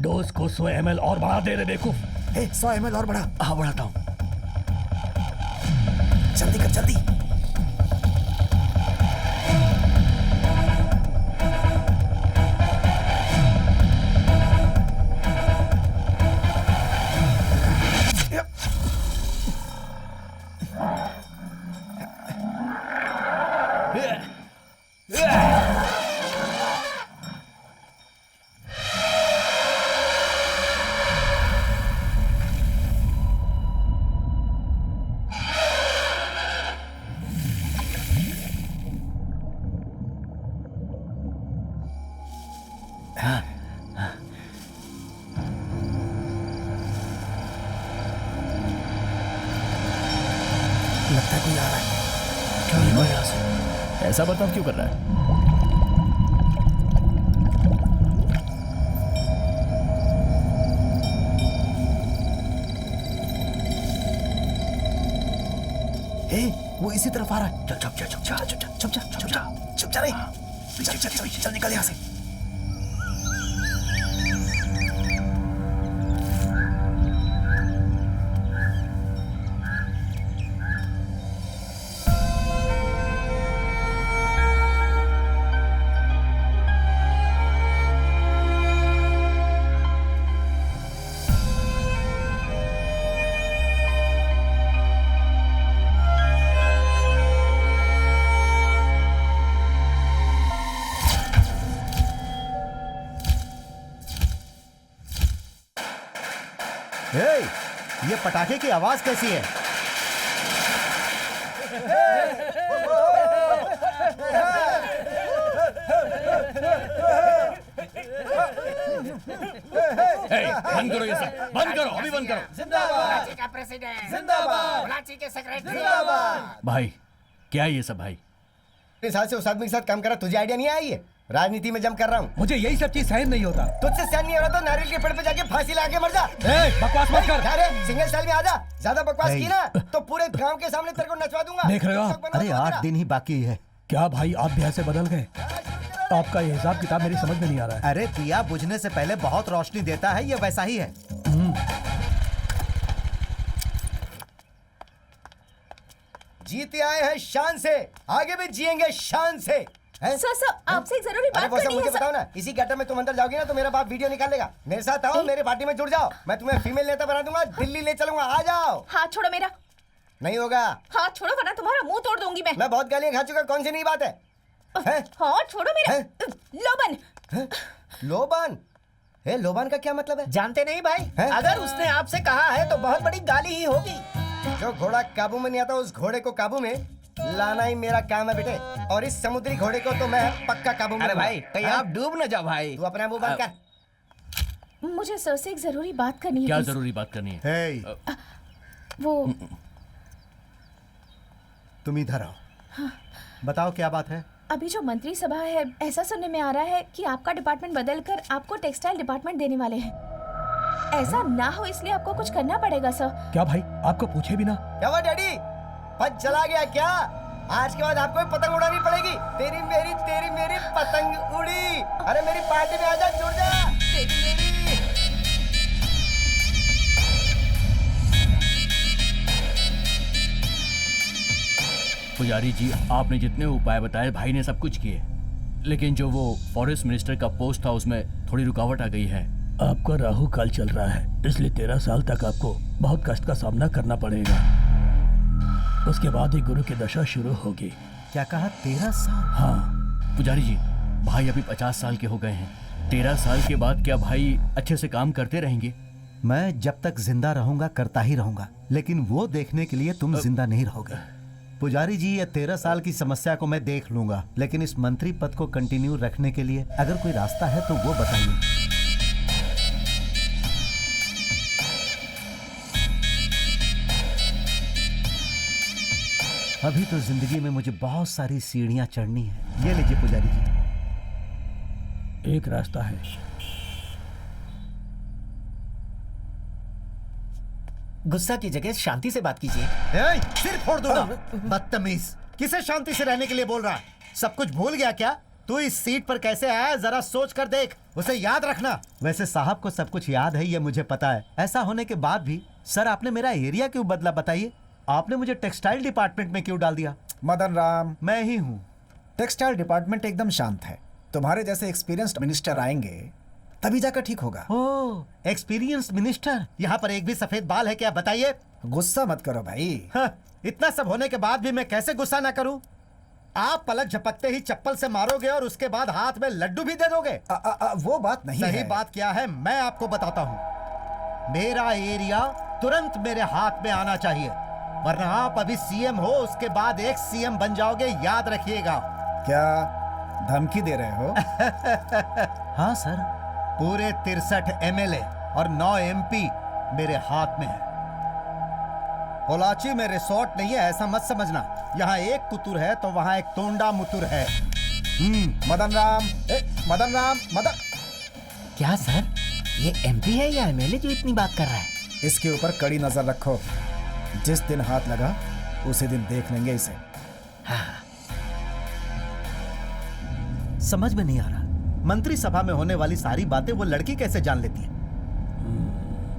डोज को 100 ml और बढ़ा दे रे बेवकूफ। 100 ml और बढ़ा। हाँ बढ़ाता हूँ। जल्दी कर जल्दी। लगता है कोई आ रहा है। क्या हुआ यहाँ से? ऐसा बर्ताव क्यों कर रहा है? हे, वो इसी तरफ आ रहा है। चल चुप जा चुप जा चुप जा चुप जा चुप जा चुप जा रे। चल चल चल चल निकल यहाँ से। हे, ये पटाखे की आवाज कैसी है? बंद करो ये सब, बंद करो, अभी बंद करो। जिंदाबाद का प्रेसिडेंट, जिंदाबाद भोलाची के सेक्रेटरी, जिंदाबाद। भाई क्या है ये सब भाई? इतने साल से उस आदमी के साथ काम करा, तुझे आइडिया नहीं आई है? राजनीति में जम कर रहा हूँ। मुझे यही सब चीज सहन नहीं होता। तुझसे सहन नहीं हो रहा तो नारियल के पेड़ पे जाके फांसी लगा के मर जा। बकवास मत कर। क्या रे, सिंगल स्टाइल में आ जा। ज्यादा बकवास की ना तो पूरे गांव के सामने तेरे को नचवा दूंगा। देख रहे हो आप? अरे 8 दिन ही बाकी है। क्या भाई आप भी ऐसे बदल गए? आपका ये हिसाब किताब मेरी समझ में नहीं आ रहा है। अरे दिया बुझने से पहले बहुत रोशनी देता है, ये वैसा ही है। जीते आए हैं शान से, आगे भी जिएंगे शान से। सर आपसे एक जरूरी अरे बात वो सब करनी है मुझे सर। बताओ ना, इसी गटर में तुम अंदर जाओगी ना तो मेरा बाप वीडियो निकालेगा। मेरे साथ आओ, मेरे पार्टी में जुड़ जाओ, मैं तुम्हें फीमेल नेता बना दूंगा, दिल्ली ले चलूंगा। आ जाओ। हाथ छोड़ो मेरा, नहीं होगा। हाथ छोड़ो वरना तुम्हारा मुंह तोड़ दूंगी मैं बहुत गालियां खा चुका, कौन सी नई बात है? हाथ छोड़ो मेरा। लोबन। लोबान? लोबान का क्या मतलब है? जानते नहीं भाई? अगर उसने आपसे कहा है तो बहुत बड़ी गाली ही होगी। जो घोड़ा काबू में नहीं आता उस घोड़े को काबू में लाना ही मेरा काम है बेटे, और इस समुद्री घोड़े को तो मैं पक्का काबू में। अरे भाई कहीं आप डूब न जाओ भाई। तू अपना मुंह बंद कर। मुझे सर से एक जरूरी बात करनी है। क्या please। जरूरी बात करनी है? हे, वो तुम इधर आओ। बताओ क्या बात है? अभी जो मंत्री सभा है, ऐसा सुनने में आ रहा है कि आपका डिपार्टमेंट बदलकर आपको टेक्सटाइल डिपार्टमेंट देने वाले हैं। ऐसा ना हो इसलिए आपको कुछ करना पड़ेगा सर। क्या भाई आपको पूछे भी ना? क्या हुआ डैडी, पद चला गया क्या? आज के बाद आपको भी पतंग उड़ानी पड़ेगी। तेरी मेरी पतंग उड़ी। अरे मेरी पार्टी में आजा, जुड़ जा। तेरी मेरी। पुजारी जी, आपने जितने उपाय बताए भाई ने सब कुछ किए, लेकिन जो वो फॉरेस्ट मिनिस्टर का पोस्ट था उसमें थोड़ी रुकावट आ गई है। आपका राहु काल चल रहा है, इसलिए 13 साल तक आपको बहुत कष्ट का सामना करना पड़ेगा। उसके बाद ही गुरु की दशा शुरू होगी। क्या कहा? 13 साल? हाँ पुजारी जी, भाई अभी 50 साल के हो गए हैं। 13 साल के बाद क्या भाई अच्छे से काम करते रहेंगे? मैं जब तक जिंदा रहूंगा करता ही रहूंगा, लेकिन वो देखने के लिए तुम जिंदा नहीं रहोगे। पुजारी जी, ये 13 साल की समस्या को मैं देख लूंगा, लेकिन इस मंत्री पद को कंटिन्यू रखने के लिए अगर कोई रास्ता है तो वो बताइए। अभी तो जिंदगी में मुझे बहुत सारी सीढ़ियां चढ़नी है। ये लीजिए पुजारी जी। एक रास्ता है। गुस्सा की जगह शांति से बात कीजिए। सिर फोड़ दूंगा, बदतमीज। किसे शांति से रहने के लिए बोल रहा है? सब कुछ भूल गया क्या? तू इस सीट पर कैसे आया जरा सोच कर देख, उसे याद रखना। वैसे साहब को सब कुछ याद है, ये मुझे पता है। ऐसा होने के बाद भी सर आपने मेरा एरिया क्यों बदला बताइए? आपने मुझे टेक्सटाइल डिपार्टमेंट में क्यों डाल दिया? मदन राम, मैं ही हूँ। टेक्सटाइल डिपार्टमेंट एकदम शांत है। तुम्हारे जैसे एक्सपीरियंस्ड मिनिस्टर आएंगे तभी जाकर ठीक होगा। ओह, एक्सपीरियंस मिनिस्टर। यहाँ पर एक भी सफेद बाल है क्या बताइए? गुस्सा मत करो भाई। हाँ, इतना सब होने के बाद भी मैं कैसे गुस्सा ना करूं? आप पलक झपकते ही चप्पल से मारोगे और उसके बाद हाथ में लड्डू भी दे दोगे। वो बात नहीं सही है। बात क्या है मैं आपको बताता हूँ। मेरा एरिया तुरंत मेरे हाथ में आना चाहिए, वरना आप अभी सीएम हो, उसके बाद एक सीएम बन जाओगे, याद रखिएगा। क्या धमकी दे रहे हो? हाँ सर, पूरे 63 एमएलए और 9 एमपी मेरे हाथ में है। पोलाची में रिसोर्ट नहीं है ऐसा मत समझना। यहाँ एक कुतुर है तो वहाँ एक तोंडा मुतुर है। मदन राम, मदन राम, मदन। क्या सर, ये एमपी है या एमएलए जो इतनी बात कर रहा है? इसके ऊपर कड़ी नजर रखो। जिस दिन हाथ लगा उसी दिन देख लेंगे इसे। हाँ। समझ में नहीं आ रहा, मंत्री सभा में होने वाली सारी बातें वो लड़की कैसे जान लेती है?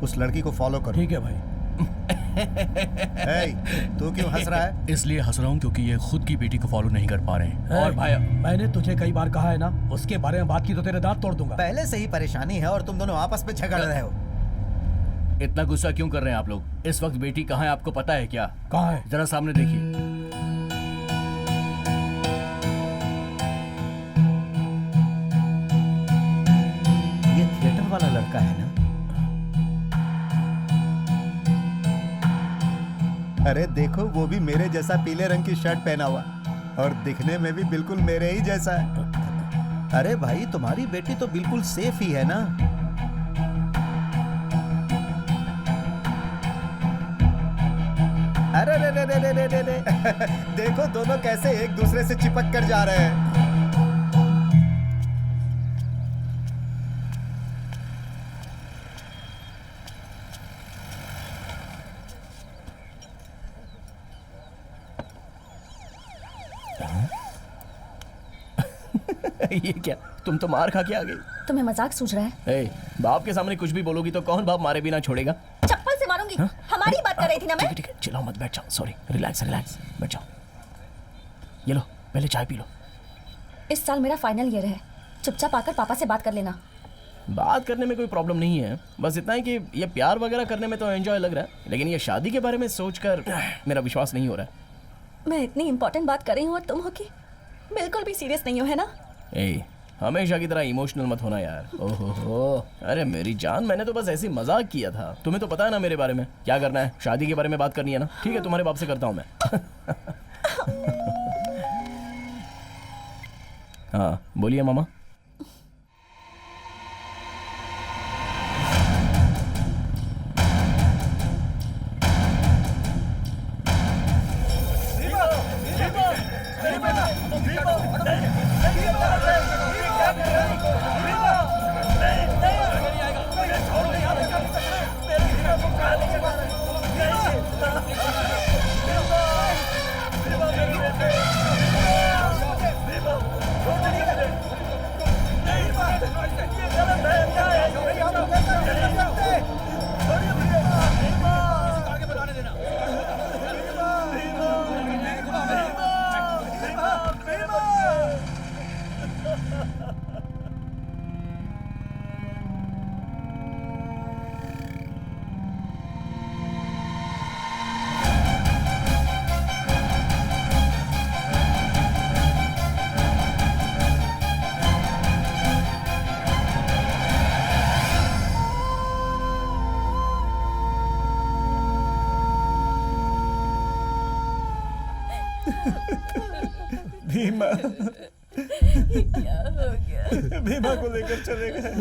उस लड़की को फॉलो करो। ठीक है भाई। तू क्यों हंस रहा है? इसलिए हंस रहा हूँ क्योंकि ये खुद की बेटी को फॉलो नहीं कर पा रहे हैं। और भाई मैंने तुझे कई बार कहा है ना, उसके बारे में बात की तो तेरे दांत तोड़ दूंगा। पहले से ही परेशानी है और तुम दोनों आपस में झगड़ रहे हो। इतना गुस्सा क्यों कर रहे हैं आप लोग? इस वक्त बेटी कहाँ है आपको पता है क्या? कहाँ है? जरा सामने देखिए। ये थिएटर वाला लड़का है ना? अरे देखो, वो भी मेरे जैसा पीले रंग की शर्ट पहना हुआ और दिखने में भी बिल्कुल मेरे ही जैसा है। अरे भाई, तुम्हारी बेटी तो बिल्कुल सेफ ही है ना? अरे रे रे रे रे रे रे। देखो दोनों कैसे एक दूसरे से चिपक कर जा रहे हैं। ये क्या, तुम तो मार खा के आ गई। तुम्हें मजाक सूझ रहा है? ए, बाप के सामने कुछ भी बोलोगी तो कौन बाप मारे बिना छोड़ेगा? चप्पल से मारूंगी। हमारी बात कर रही थी ना मैं। ठीक है, चिल्लाओ मत, बैठ जाओ। सॉरी, रिलैक्स रिलैक्स, बैठ जाओ। ये लो, पहले चाय पी लो। इस साल मेरा फाइनल ईयर है, चुपचाप आकर पापा से बात कर लेना। बात करने में कोई प्रॉब्लम नहीं है, बस इतना है कि ये प्यार वगैरह करने में तो एंजॉय लग रहा है, लेकिन ये शादी के बारे में सोचकर मेरा विश्वास नहीं हो रहा है। मैं इतनी इंपॉर्टेंट बात कर रही हूँ और तुम हो कि बिल्कुल भी सीरियस नहीं हो, है ना? ए, हमेशा की तरह इमोशनल मत होना यार। ओहो, अरे मेरी जान, मैंने तो बस ऐसे ही मजाक किया था। तुम्हें तो पता है ना मेरे बारे में क्या करना है, शादी के बारे में बात करनी है ना। ठीक है, तुम्हारे बाप से करता हूँ मैं। हाँ बोलिए मामा। भीमा, क्या हो गया? भीमा को लेकर चले गए।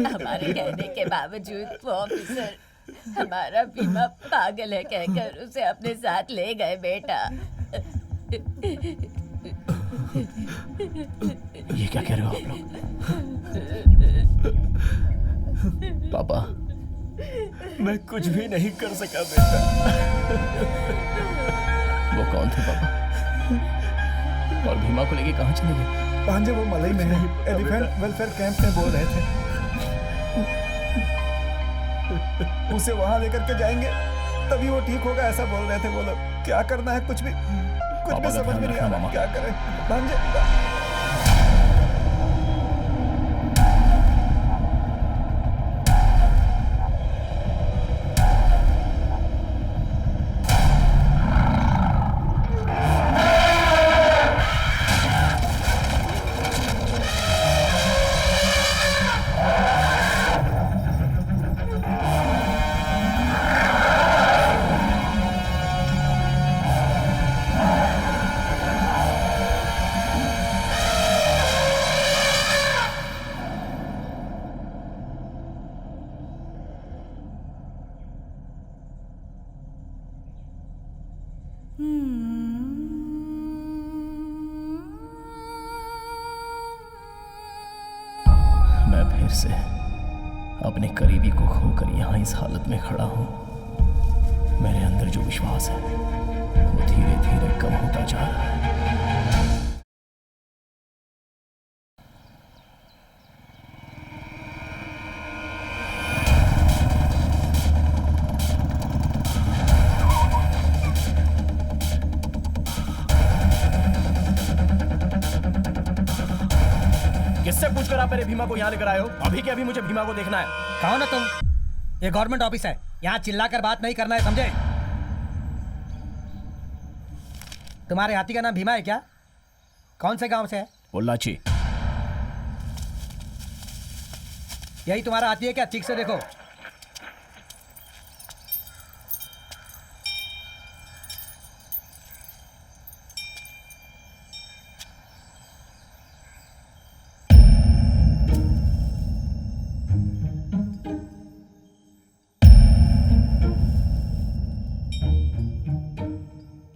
हमारे कहने के बावजूद वो ऑफिसर हमारा बीमा पागल है कहकर उसे अपने साथ ले गए। बेटा, ये क्या कह रहे हो आप लोग? पापा, मैं कुछ भी नहीं कर सका बेटा। वो कौन थे पापा? और भीमा को लेके कहाँ चले गए? भांजे वो मलई में है, एलिफेंट वेलफेयर कैंप में बोल रहे थे। उसे वहां लेकर के जाएंगे तभी वो ठीक होगा, ऐसा बोल रहे थे वो लोग। क्या करना है कुछ भी समझ में नहीं आ रहा, क्या करें भांजे। मैं फिर से अपने करीबी को खोकर यहाँ इस हालत में खड़ा हूँ। मेरे अंदर जो विश्वास है वो धीरे धीरे कम होता जा रहा है। किससे पूछकर आप मेरे भीमा को यहाँ लेकर आए हो? अभी के अभी मुझे भीमा को देखना है। कहो ना तुम, ये गवर्नमेंट ऑफिस है, यहाँ चिल्लाकर बात नहीं करना है, समझे? तुम्हारे हाथी का नाम भीमा है क्या? कौन से गांव से है? पोल्लाची। यही तुम्हारा हाथी है क्या? ठीक से देखो।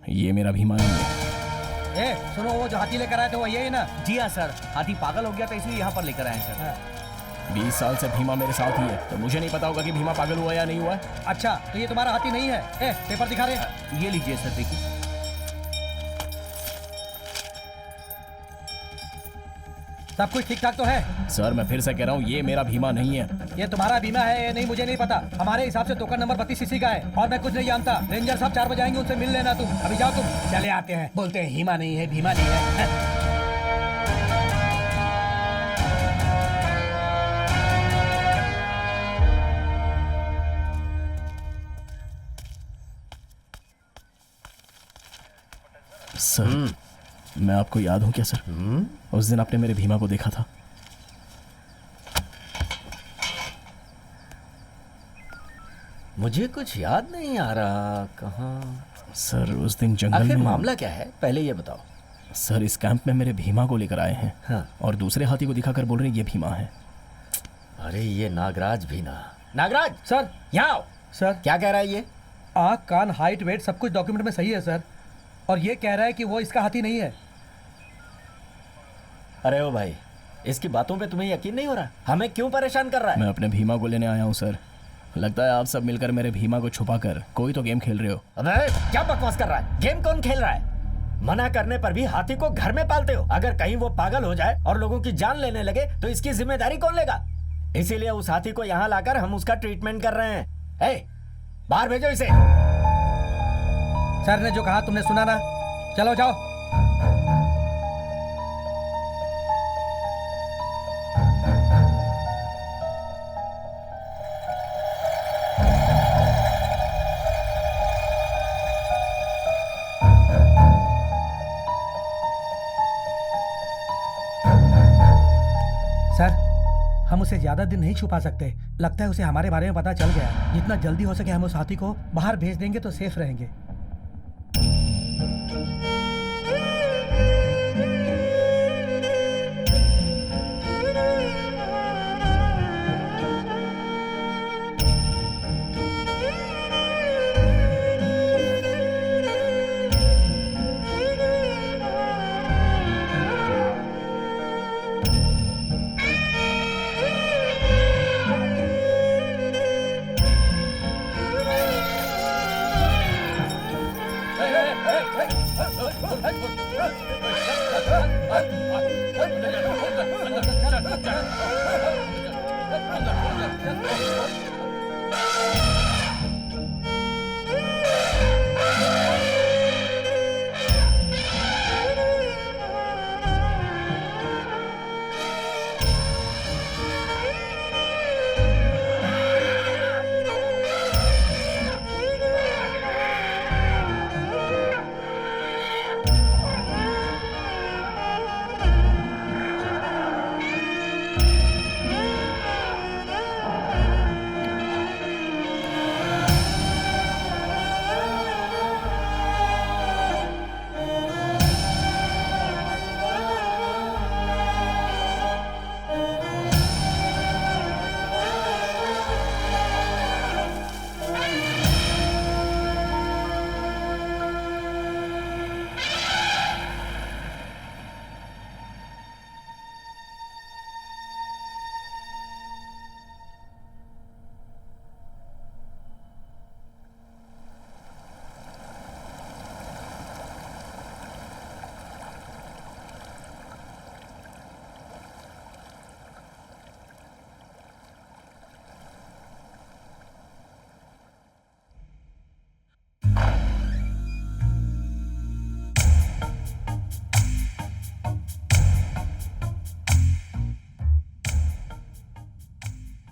ये मेरा भीमा नहीं है। ए, सुनो, वो जो हाथी लेकर आए थे वो यही ना? जी हाँ सर, हाथी पागल हो गया था इसलिए यहाँ पर लेकर आए हैं सर। 20 साल से भीमा मेरे साथ ही है, तो मुझे नहीं पता होगा कि भीमा पागल हुआ या नहीं हुआ। अच्छा, तो ये तुम्हारा हाथी नहीं है? ए, पेपर दिखा रहे। ये लीजिए सर, देखिए। सब कुछ ठीक ठाक तो है? सर मैं फिर से कह रहा हूँ, ये मेरा भीमा नहीं है। ये तुम्हारा बीमा है ये नहीं, मुझे नहीं पता। हमारे हिसाब से टोकन नंबर 32 सीसी का है और मैं कुछ नहीं जानता। रेंजर साहब 4 बजे आएंगे, उनसे मिल लेना तुम। अभी जाओ तुम। चले आते हैं, बोलते हैं हीमा नहीं है, भीमा नहीं है। सर मैं आपको याद हूँ क्या सर? उस दिन आपने मेरे भीमा को देखा था। मुझे कुछ याद नहीं आ रहा। कहाँ? सर उस दिन जंगल आखिर में। मामला क्या है पहले ये बताओ। सर इस कैंप में मेरे भीमा को लेकर आए हैं। हाँ। और दूसरे हाथी को दिखाकर बोल रहे हैं ये भीमा है। अरे ये नागराज भी ना। नागराज सर, यहाँ आओ। सर क्या कह रहा है ये? आँख कान हाइट वेट सब कुछ डॉक्यूमेंट में सही है सर, और ये कह रहा है कि वो इसका हाथी नहीं है। अरे ओ भाई, इसकी बातों पे तुम्हें यकीन नहीं हो रहा? हमें क्यों परेशान कर रहा है? मैं अपने भीमा को लेने आया हूँ सर। लगता है आप सब मिलकर मेरे भीमा को छुपाकर कोई तो गेम खेल रहे हो। अबे क्या बकवास कर रहा है? गेम कौन खेल रहा है? मना करने पर भी हाथी को घर में पालते हो। अगर कहीं वो पागल हो जाए और लोगों की जान लेने लगे तो इसकी जिम्मेदारी कौन लेगा? इसीलिए उस हाथी को यहाँ लाकर हम उसका ट्रीटमेंट कर रहे हैं। ए, बाहर भेजो इसे। सर ने जो कहा तुमने सुना ना? चलो जाओ। सर हम उसे ज्यादा दिन नहीं छुपा सकते। लगता है उसे हमारे बारे में पता चल गया। जितना जल्दी हो सके हम उस हाथी को बाहर भेज देंगे तो सेफ रहेंगे।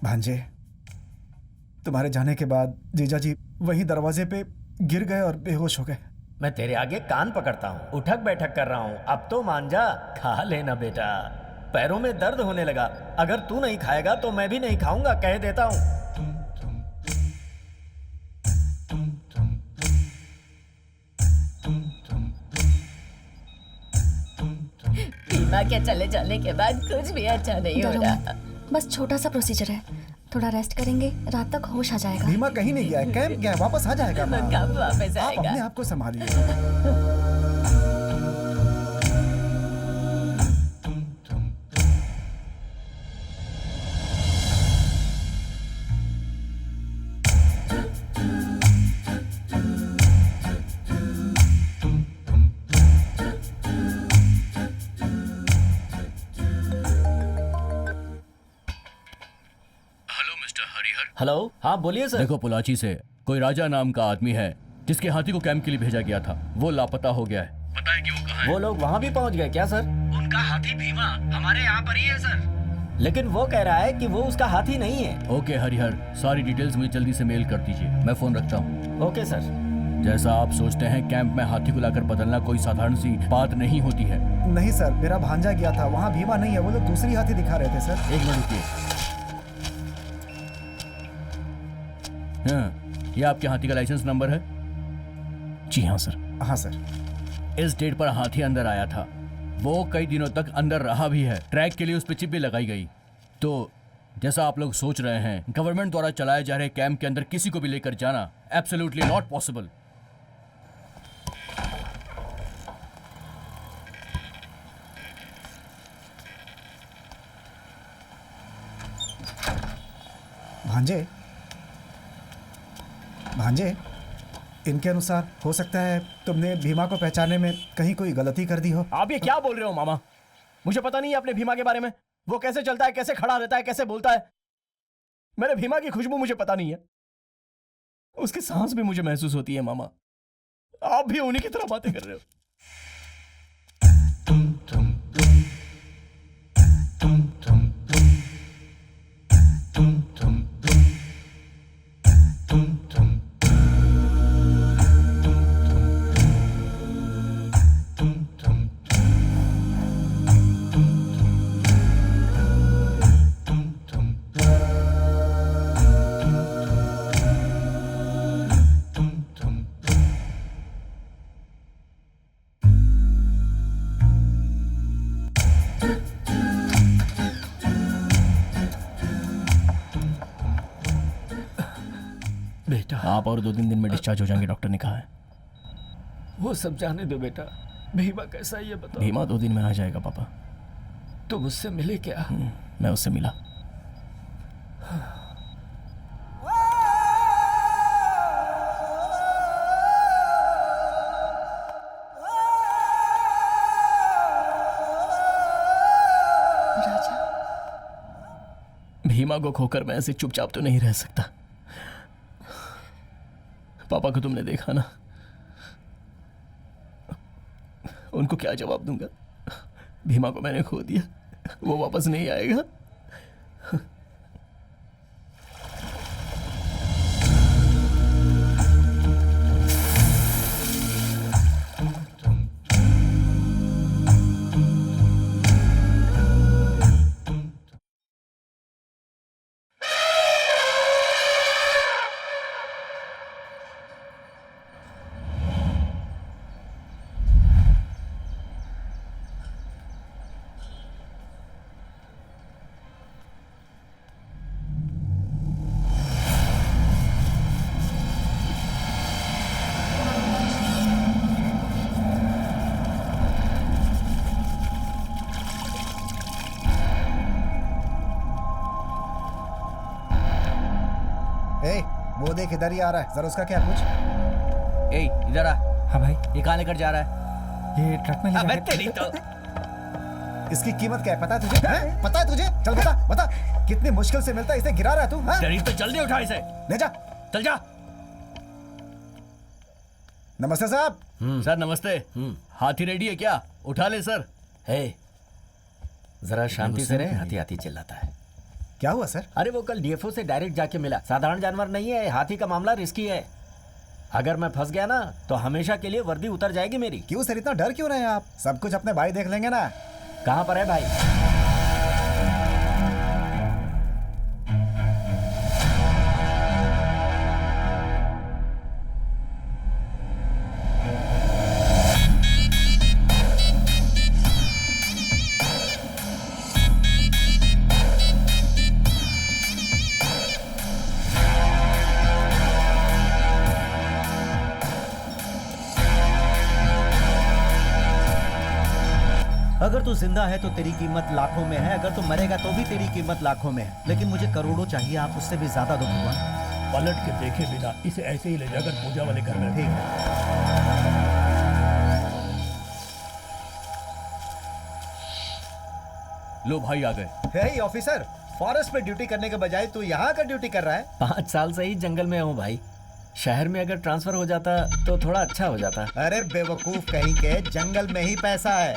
भांजे, तुम्हारे जाने के बाद जीजा जी वहीं दरवाजे पे गिर गए और बेहोश हो गए। मैं तेरे आगे कान पकड़ता हूँ, उठक बैठक कर रहा हूँ, अब तो मान जा, खा लेना बेटा। पैरों में दर्द होने लगा, अगर तू नहीं खाएगा तो मैं भी नहीं खाऊंगा, कह देता हूँ। बीमा के चले जाने के बाद कुछ भी अच्छा नहीं हो रहा। बस छोटा सा प्रोसीजर है, थोड़ा रेस्ट करेंगे, रात तक होश आ जाएगा। भीमा कहीं नहीं गया है, कैंप गया है, वापस आ जाएगा। माँ, कब वापस आप आएगा? अपने आप को संभालिए। हेलो, हाँ बोलिए सर। देखो, पोलाची से कोई राजा नाम का आदमी है जिसके हाथी को कैंप के लिए भेजा गया था, वो लापता हो गया है। पता है कि वो कहाँ है? वो लोग वहाँ भी पहुँच गए क्या सर? उनका हाथी भीमा हमारे यहाँ पर ही है सर। लेकिन वो कह रहा है कि वो उसका हाथी नहीं है। ओके हरिहर, सारी डिटेल्स मुझे जल्दी से मेल कर दीजिए, मैं फोन रखता हूँ। Okay sir. जैसा आप सोचते हैं, कैंप में हाथी को लाकर बदलना कोई साधारण सी बात नहीं होती है। नहीं सर, मेरा भांजा गया था, वहाँ भीमा नहीं है, वो लोग दूसरी हाथी दिखा रहे थे सर। एक मिनट रुकिए। हाँ, ये आपके हाथी का लाइसेंस नंबर है? जी हाँ सर। हाँ सर। इस डेट पर हाथी अंदर आया था, वो कई दिनों तक अंदर रहा भी है, ट्रैक के लिए उस पर चिप भी लगाई गई। तो जैसा आप लोग सोच रहे हैं, गवर्नमेंट द्वारा चलाए जा रहे कैंप के अंदर किसी को भी लेकर जाना एब्सोल्युटली नॉट पॉसिबल। भांजे, भांजे, इनके अनुसार हो सकता है तुमने भीमा को पहचानने में कहीं कोई गलती कर दी हो। आप ये क्या बोल रहे हो मामा? मुझे पता नहीं है अपने भीमा के बारे में। वो कैसे चलता है, कैसे खड़ा रहता है, कैसे बोलता है। मेरे भीमा की खुशबू मुझे पता नहीं है, उसकी सांस भी मुझे महसूस होती है मामा। आप भी उन्हीं की तरह बातें कर रहे हो। बेटा, आप और 2-3 दिन में डिस्चार्ज हो जाएंगे, डॉक्टर ने कहा है। वो सब जाने दो बेटा, भीमा कैसा है ये बताओ। भीमा 2 दिन में आ जाएगा पापा। तुम उससे मिले क्या? मैं उससे मिला। भीमा को खोकर मैं ऐसे चुपचाप तो नहीं रह सकता। पापा को तुमने देखा ना, उनको क्या जवाब दूंगा? भीमा को मैंने खो दिया, वो वापस नहीं आएगा। वो देख इधर ही आ रहा है, जरा उसका क्या पूछ। ए इधर आ। हाँ भाई, ये कहाँ लेकर जा रहा है? ये ट्रक में ले अबे जाके- तेरी तो। इसकी कीमत क्या है पता है तुझे? हैं? पता है तुझे? चल बता बता, कितनी मुश्किल से मिलता है, इसे गिरा रहा है तू। हैं? शरीर पे जल्दी उठा इसे। ले जा। चल जा। नमस्ते साहब। सर नमस्ते। हाथी रेडी है क्या? उठा ले सर। हे, जरा शांति से रहे, हाथी हाथी चिल्लाता है। क्या हुआ सर? अरे वो कल डीएफओ से डायरेक्ट जाके मिला, साधारण जानवर नहीं है, हाथी का मामला रिस्की है। अगर मैं फंस गया ना तो हमेशा के लिए वर्दी उतर जाएगी मेरी। क्यों सर, इतना डर क्यों रहे हैं आप? सब कुछ अपने भाई देख लेंगे ना। कहाँ पर है भाई? अगर तू जिंदा है तो तेरी कीमत लाखों में है, अगर तू मरेगा तो भी तेरी कीमत लाखों में है, लेकिन मुझे करोड़ों चाहिए, आप उससे भी ज्यादा दो भगवान। पलट के देखे बिना इसे ऐसे ही ले जाकर पूजा वाले घर में ठीक है। लो भाई आ गए। हे ऑफिसर, फॉरेस्ट में ड्यूटी करने के बजाय तू यहाँ का ड्यूटी कर रहा है? 5 साल से ही जंगल में हूँ भाई। शहर में अगर ट्रांसफर हो जाता तो थोड़ा अच्छा हो जाता। अरे बेवकूफ कहीं के, जंगल में ही पैसा है।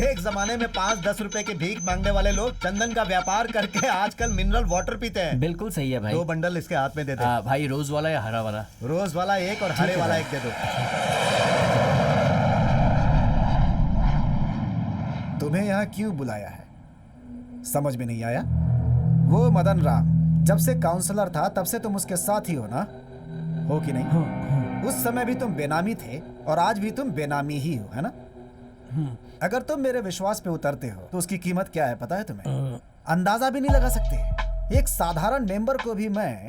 एक जमाने में 5-10 रुपए के भीख मांगने वाले लोग चंदन का व्यापार करके आजकल मिनरल वाटर पीते हैं। बिल्कुल सही है भाई। 2 बंडल इसके हाथ में दे दे। भाई रोज वाला या हरा वाला? रोज वाला 1 और हरे वाला 1 दे दो। तुम्हें यहाँ क्यों बुलाया है समझ में नहीं आया? वो मदन राम जब से काउंसलर था तब से तुम उसके साथ ही हो ना, हो कि नहीं? उस समय भी तुम बेनामी थे और आज भी तुम बेनामी ही हो, है ना? अगर तुम मेरे विश्वास पे उतरते हो तो उसकी कीमत क्या है पता है तुम्हें? अंदाजा भी नहीं लगा सकते। एक साधारण मेंबर को भी मैं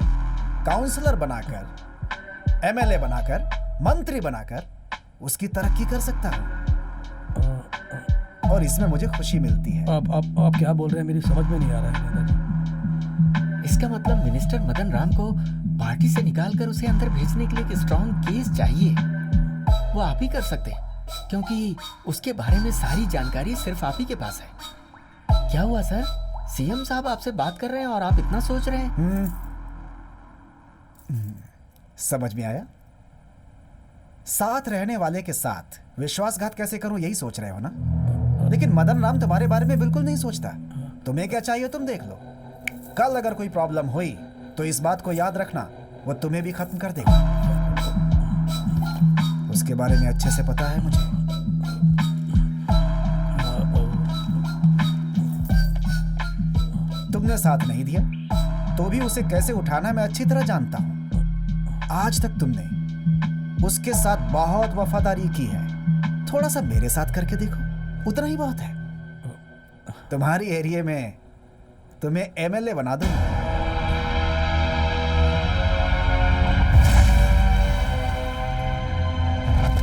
काउंसलर बनाकर, एमएलए बनाकर, मंत्री बनाकर उसकी तरक्की कर सकता हूँ और इसमें मुझे खुशी मिलती है। आप क्या बोल रहे हैं, मेरी समझ में नहीं आ रहा है दादाजी। इसका मतलब मिनिस्टर मदन राम को पार्टी से निकालकर उसे अंदर भेजने के लिए एक स्ट्रॉन्ग केस चाहिए। वो आप ही कर सकते हैं, क्योंकि उसके बारे में सारी जानकारी सिर्फ आप ही के पास है। क्या हुआ सर? सीएम साहब आपसे बात कर रहे हैं और आप इतना सोच रहे हैं? समझ में आया? साथ रहने वाले के साथ विश्वासघात कैसे करूं यही सोच रहे हो ना? लेकिन मदन राम तुम्हारे बारे में बिल्कुल नहीं सोचता। तुम्हें क्या चाहिए तुम देख लो। कल अगर कोई प्रॉब्लम हुई तो इस बात को याद रखना, वो तुम्हें भी खत्म कर देगा। उसके बारे में अच्छे से पता है मुझे। तुमने साथ नहीं दिया तो भी उसे कैसे उठाना मैं अच्छी तरह जानता हूं। आज तक तुमने उसके साथ बहुत वफादारी की है, थोड़ा सा मेरे साथ करके देखो, उतना ही बहुत है। तुम्हारी एरिया में तुम्हें एमएलए बना दूंगा।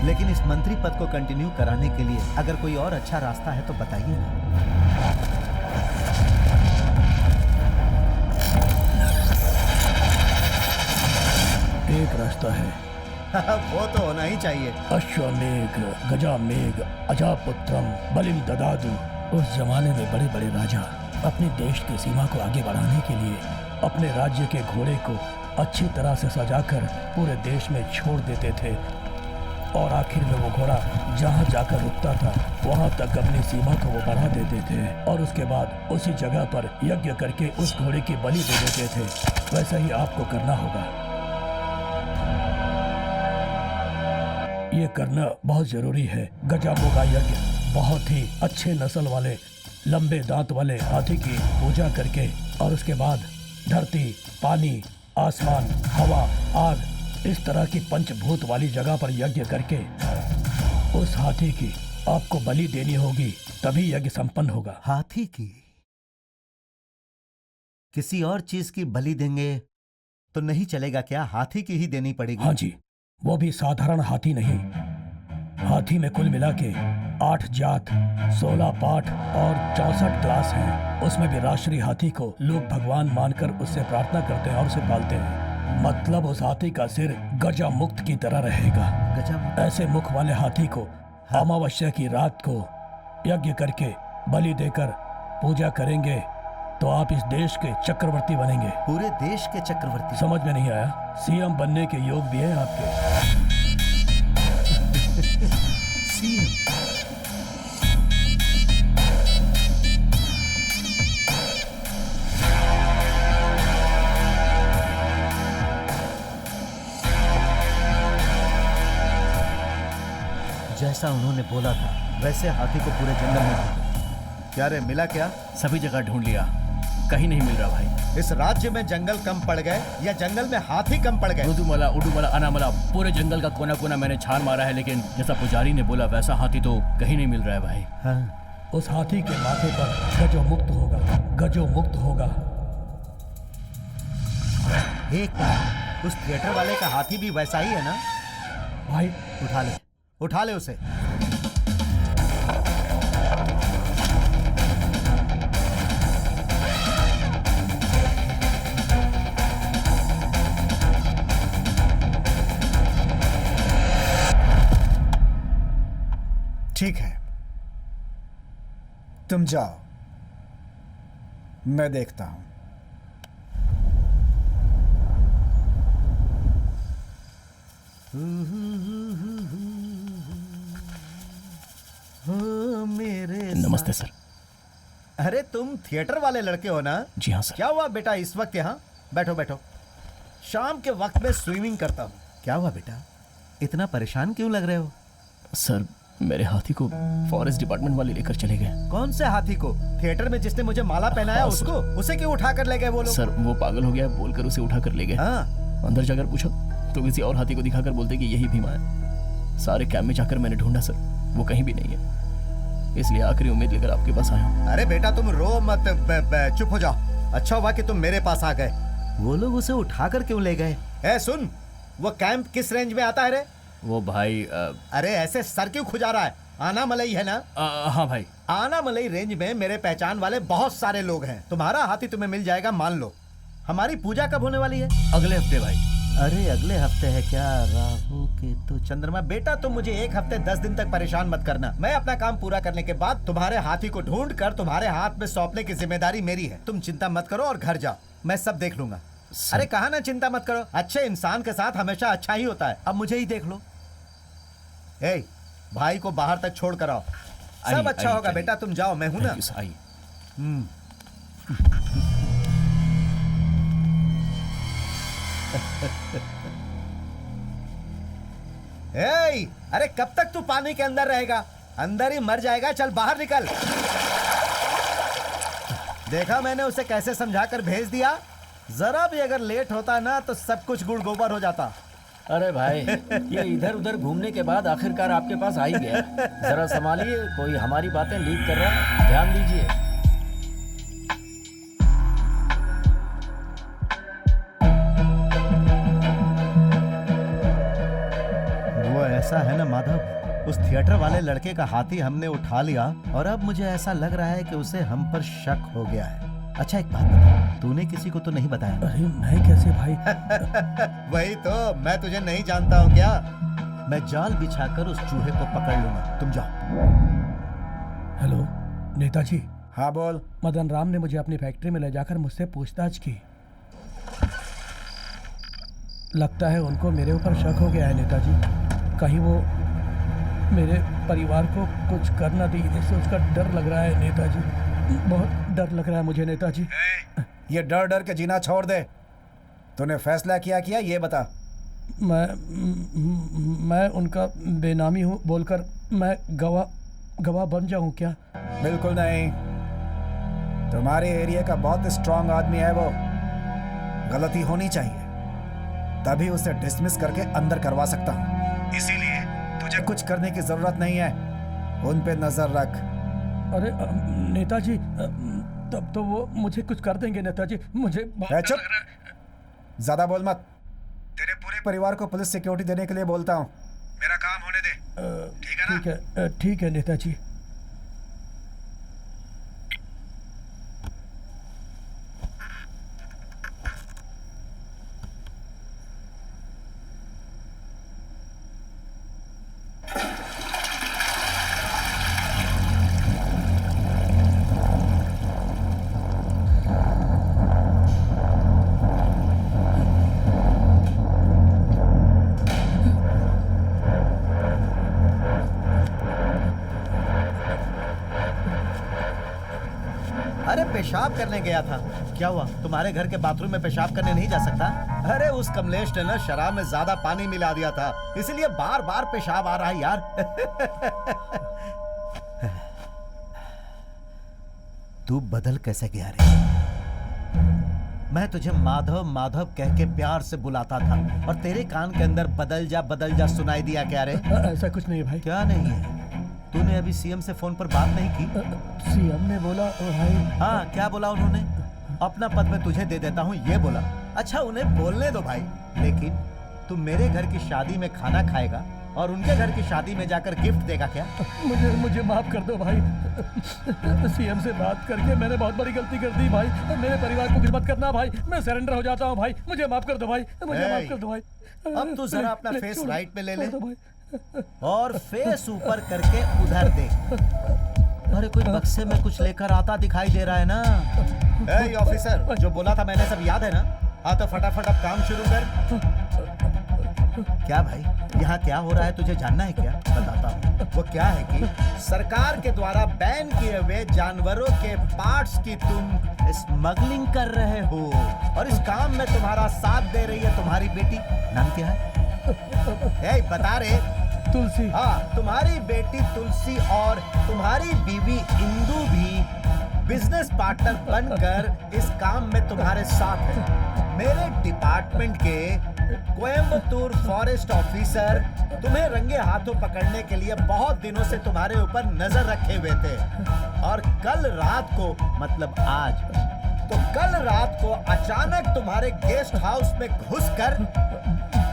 लेकिन इस मंत्री पद को कंटिन्यू कराने के लिए अगर कोई और अच्छा रास्ता है तो बताइए ना। एक रास्ता है। वो तो होना ही चाहिए। अश्वमेघ गजामेघ अजापुत्रम बलिम ददादु। उस जमाने में बड़े बड़े राजा अपने देश की सीमा को आगे बढ़ाने के लिए अपने राज्य के घोड़े को अच्छी तरह से सजाकर पूरे देश में छोड़ देते थे और आखिर में वो घोड़ा जहाँ जाकर रुकता था वहाँ तक अपनी सीमा को वो बढ़ा देते थे और उसके बाद उसी जगह पर यज्ञ करके उस घोड़े की बलि दे देते थे। वैसा ही आपको करना होगा। ये करना बहुत जरूरी है। गजामुगा यज्ञ बहुत ही अच्छे नस्ल वाले लंबे दांत वाले हाथी की पूजा करके और उसके बाद धरती, पानी, आसमान, हवा, आग, इस तरह की पंचभूत वाली जगह पर यज्ञ करके उस हाथी की आपको बलि देनी होगी, तभी यज्ञ संपन्न होगा। हाथी की? किसी और चीज की बलि देंगे तो नहीं चलेगा क्या? हाथी की ही देनी पड़ेगी? हाँ जी, वो भी साधारण हाथी नहीं। हाथी में कुल मिला के 8 जात, 16 पाठ और 64 क्लास हैं। उसमें भी राष्ट्रीय हाथी को लोग भगवान मानकर उससे प्रार्थना करते हैं और उसे पालते हैं। मतलब उस हाथी का सिर गजा मुक्त की तरह रहेगा। गजा ऐसे मुख वाले हाथी को अमावस्या की रात को यज्ञ करके बलि देकर पूजा करेंगे तो आप इस देश के चक्रवर्ती बनेंगे। पूरे देश के चक्रवर्ती? समझ में नहीं आया? सीएम बनने के योग भी है आपके। सीएम? जैसा उन्होंने बोला था वैसे हाथी को पूरे जंगल में ढूंढा। क्या रे, मिला क्या? सभी जगह ढूंढ लिया, कहीं नहीं मिल रहा भाई। इस राज्य में जंगल कम पड़ गए या जंगल में हाथी कम पड़ गए? उडुमला, उडुमला, अनामला, पूरे जंगल का कोना कोना मैंने छान मारा है, लेकिन जैसा पुजारी ने बोला वैसा हाथी तो कहीं नहीं मिल रहा है भाई। हाँ। उस हाथी के माथे पर गजो मुक्त होगा, गजो मुक्त होगा। एक मिनट, उस थिएटर वाले का हाथी भी वैसा ही है ना? भाई उठा ले उसे। ठीक है, तुम जाओ, मैं देखता हूं। मेरे नमस्ते सर। अरे तुम थिएटर वाले लड़के हो ना? जी हाँ सर। क्या हुआ बेटा इस वक्त यहाँ? बैठो बैठो। शाम के वक्त में स्विमिंग करता हूँ। क्या हुआ बेटा, इतना परेशान क्यों लग रहे हो? सर, मेरे हाथी को फॉरेस्ट डिपार्टमेंट वाले लेकर चले गए। कौन से हाथी को? थिएटर में जिसने मुझे माला पहनाया? हाँ, उसको? उसे क्यों उठा कर ले गए वो लोग? सर, वो पागल हो गया बोलकर उसे उठा कर ले गए। हाँ। अंदर जाकर पूछा तो किसी और हाथी को दिखाकर बोलते कि यही भीमा है। सारे कैंप में जाकर मैंने ढूंढा सर, वो कहीं भी नहीं है, इसलिए आखिरी उम्मीद लेकर आपके पास आया हूँ। अरे बेटा तुम रो मत, चुप हो जाओ। अच्छा हुआ कि तुम मेरे पास आ गए। वो लोग उसे उठाकर क्यों ले गए? ए सुन, वो कैंप किस रेंज में आता है रे? वो भाई अरे ऐसे सर क्यों खुजा रहा है? आना मलई है ना? हाँ भाई। आना मलई रेंज में मेरे पहचान वाले बहुत सारे लोग हैं। तुम्हारा हाथी तुम्हें मिल जाएगा, मान लो। हमारी पूजा कब होने वाली है? अगले हफ्ते भाई। अरे अगले हफ्ते है क्या? राहु केतु चंद्रमा। बेटा तुम मुझे 1 हफ्ते 10 दिन तक परेशान मत करना। मैं अपना काम पूरा करने के बाद तुम्हारे हाथी को ढूंढ कर तुम्हारे हाथ में सौंपने की जिम्मेदारी मेरी है। तुम चिंता मत करो और घर जाओ, मैं सब देख लूंगा। अरे कहा ना चिंता मत करो, अच्छे इंसान के साथ हमेशा अच्छा ही होता है। अब मुझे ही देख लो। ए, भाई को बाहर तक छोड़ कर आओ, सब अच्छा होगा बेटा। तुम जाओ, मैं हूं ना। ए, अरे कब तक तू पानी के अंदर रहेगा? अंदर ही मर जाएगा। चल बाहर निकल। देखा मैंने उसे कैसे समझाकर भेज दिया। जरा भी अगर लेट होता ना तो सब कुछ गुड़ गोबर हो जाता। अरे भाई, ये इधर उधर घूमने के बाद आखिरकार आपके पास आ ही गया। जरा संभालिए, कोई हमारी बातें लीक कर रहा है, ध्यान दीजिए। वो ऐसा है ना माधव, उस थिएटर वाले लड़के का हाथी हमने उठा लिया और अब मुझे ऐसा लग रहा है कि उसे हम पर शक हो गया है। अच्छा एक बात बता, तूने किसी को तो नहीं बताया? अरे मैं कैसे भाई? वही तो, मैं तुझे नहीं जानता हूँ क्या? मैं जाल बिछाकर उस चूहे को पकड़ लूंगा, तुम जाओ। हेलो नेताजी। हाँ बोल। मदन राम ने मुझे अपनी फैक्ट्री में ले जाकर मुझसे पूछताछ की। लगता है उनको मेरे ऊपर शक हो गया है नेताजी। कहीं वो मेरे परिवार को कुछ कर न दी, इससे उसका डर लग रहा है नेताजी। बहुत डर लग रहा है मुझे नेताजी। ये डर डर के जीना छोड़ दे। तूने फैसला किया ये बता। मैं उनका बेनामी हूँ बोलकर मैं गवाह बन जाऊँ क्या? बिल्कुल नहीं। तुम्हारे एरिया का बहुत स्ट्रांग आदमी है वो। गलती होनी चाहिए तभी उसे डिसमिस करके अंदर करवा सकता हूँ। इसीलिए तुझे कुछ करने की जरूरत नहीं है। उन पे नजर रख। अरे नेताजी, तब तो वो मुझे कुछ कर देंगे नेताजी। मुझे चुप, ज्यादा बोल मत। तेरे पूरे परिवार को पुलिस सिक्योरिटी देने के लिए बोलता हूँ। मेरा काम होने दे। ठीक है ना? ठीक है नेताजी। पेशाब करने गया था। क्या हुआ? तुम्हारे घर के बाथरूम में पेशाब करने नहीं जा सकता? अरे उस कमलेश ने ना शराब में ज्यादा पानी मिला दिया था, इसीलिए बार बार पेशाब आ रहा है यार। तू बदल कैसे गया रे? मैं तुझे माधव माधव कह के प्यार से बुलाता था और तेरे कान के अंदर बदल जा सुनाई दिया क्या रे? ऐसा कुछ नहीं भाई। क्या नहीं है? तूने अभी सीएम से फोन पर बात नहीं की? सीएम ने बोला भाई। हाँ, क्या बोला उन्होंने? अपना पद मैं तुझे दे देता हूँ ये बोला। अच्छा उन्हें बोलने दो भाई, लेकिन तू मेरे घर की शादी में खाना खाएगा और उनके घर की शादी में जाकर गिफ्ट देगा क्या? मुझे माफ कर दो भाई। सीएम से बात करके मैंने बहुत बड़ी गलती कर दी भाई। मेरे परिवार को कुछ मत करना भाई। मैं सरेंडर हो जाता हूँ भाई। मुझे माफ कर दो भाई। मुझे माफ कर दो भाई। अब तू जरा अपना फेस राइट पे ले ले और फेस ऊपर करके उधर देख। अरे कोई बक्से में कुछ लेकर आता दिखाई दे रहा है ना? ए ऑफिसर, जो बोला था मैंने सब याद है ना? हाँ तो फटाफट अब काम शुरू कर। क्या भाई, यहाँ क्या हो रहा है तुझे जानना है क्या? बताता हूँ। वो क्या है कि सरकार के द्वारा बैन किए हुए जानवरों के पार्ट्स की तुम स्मगलिंग कर रहे हो और इस काम में तुम्हारा साथ दे रही है तुम्हारी बेटी। नाम क्या है? ए, बता रे। तुलसी। हाँ, तुम्हारी बेटी तुलसी और तुम्हारी बीवी इंदु भी बिजनेस पार्टनर बनकर इस काम में तुम्हारे साथ है। मेरे डिपार्टमेंट के कोयम्बतूर फॉरेस्ट ऑफिसर तुम्हें रंगे हाथों पकड़ने के लिए बहुत दिनों से तुम्हारे ऊपर नजर रखे हुए थे और कल रात को, मतलब आज, तो कल रात को अचानक तुम्हारे गेस्ट हाउस में घुसकर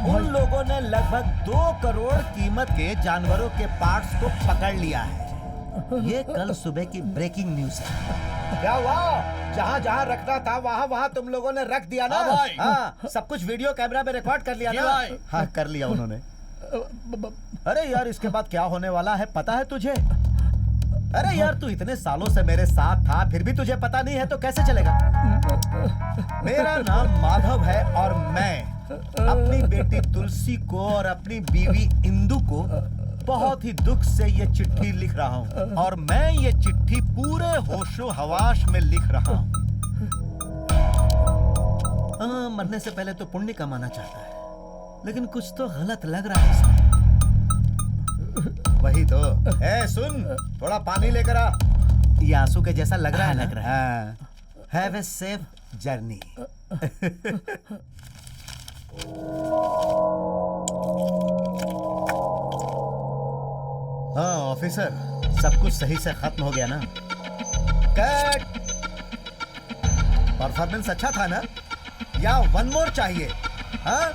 उन लोगों ने लगभग 2 करोड़ कीमत के जानवरों के पार्ट्स को पकड़ लिया है। ये कल सुबह की ब्रेकिंग न्यूज है। क्या हुआ? जहाँ जहाँ रखना था वहाँ वहाँ तुम लोगों ने रख दिया ना? हाँ, सब कुछ वीडियो कैमरा में रिकॉर्ड कर लिया ना? हाँ, कर लिया उन्होंने। अरे यार, इसके बाद क्या होने वाला है पता है तुझे? अरे यार, तू इतने सालों से मेरे साथ था, फिर भी तुझे पता नहीं है तो कैसे चलेगा? मेरा नाम माधव है और मैं अपनी बेटी तुलसी को और अपनी बीवी इंदु को बहुत ही दुख से ये चिट्ठी लिख रहा हूँ और मैं ये चिट्ठी पूरे होशो हवास में लिख रहा हूँ। मरने से पहले तो पुण्य कमाना चाहता है, लेकिन कुछ तो गलत लग रहा है इसमें। वही तो। ए सुन, थोड़ा पानी लेकर आ। ये आंसू के जैसा लग रहा है, लग रहा है। Have a safe journey. हाँ ऑफिसर, सब कुछ सही से खत्म हो गया ना? कट। परफॉर्मेंस अच्छा था ना? या 1 मोर चाहिए? हाँ?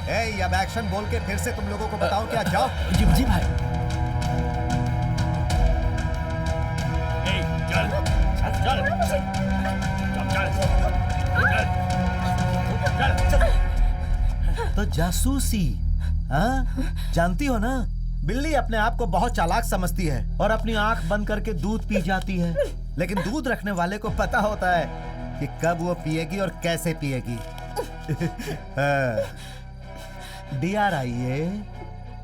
ए, अब एक्शन बोल के फिर से तुम लोगों को बताऊं क्या? जाओ। जी भाई। चल चल चल तो जासूसी, हाँ? जानती हो ना बिल्ली अपने आप को बहुत चालाक समझती है और अपनी आंख बंद करके दूध पी जाती है, लेकिन दूध रखने वाले को पता होता है कि कब वो पिएगी और कैसे पिएगी। DRIA,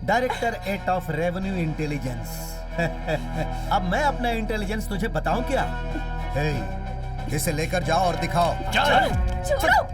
director 8 of revenue intelligence. अब मैं अपना इंटेलिजेंस तुझे बताऊं क्या? इसे लेकर जाओ और दिखाओ। छोड़ो।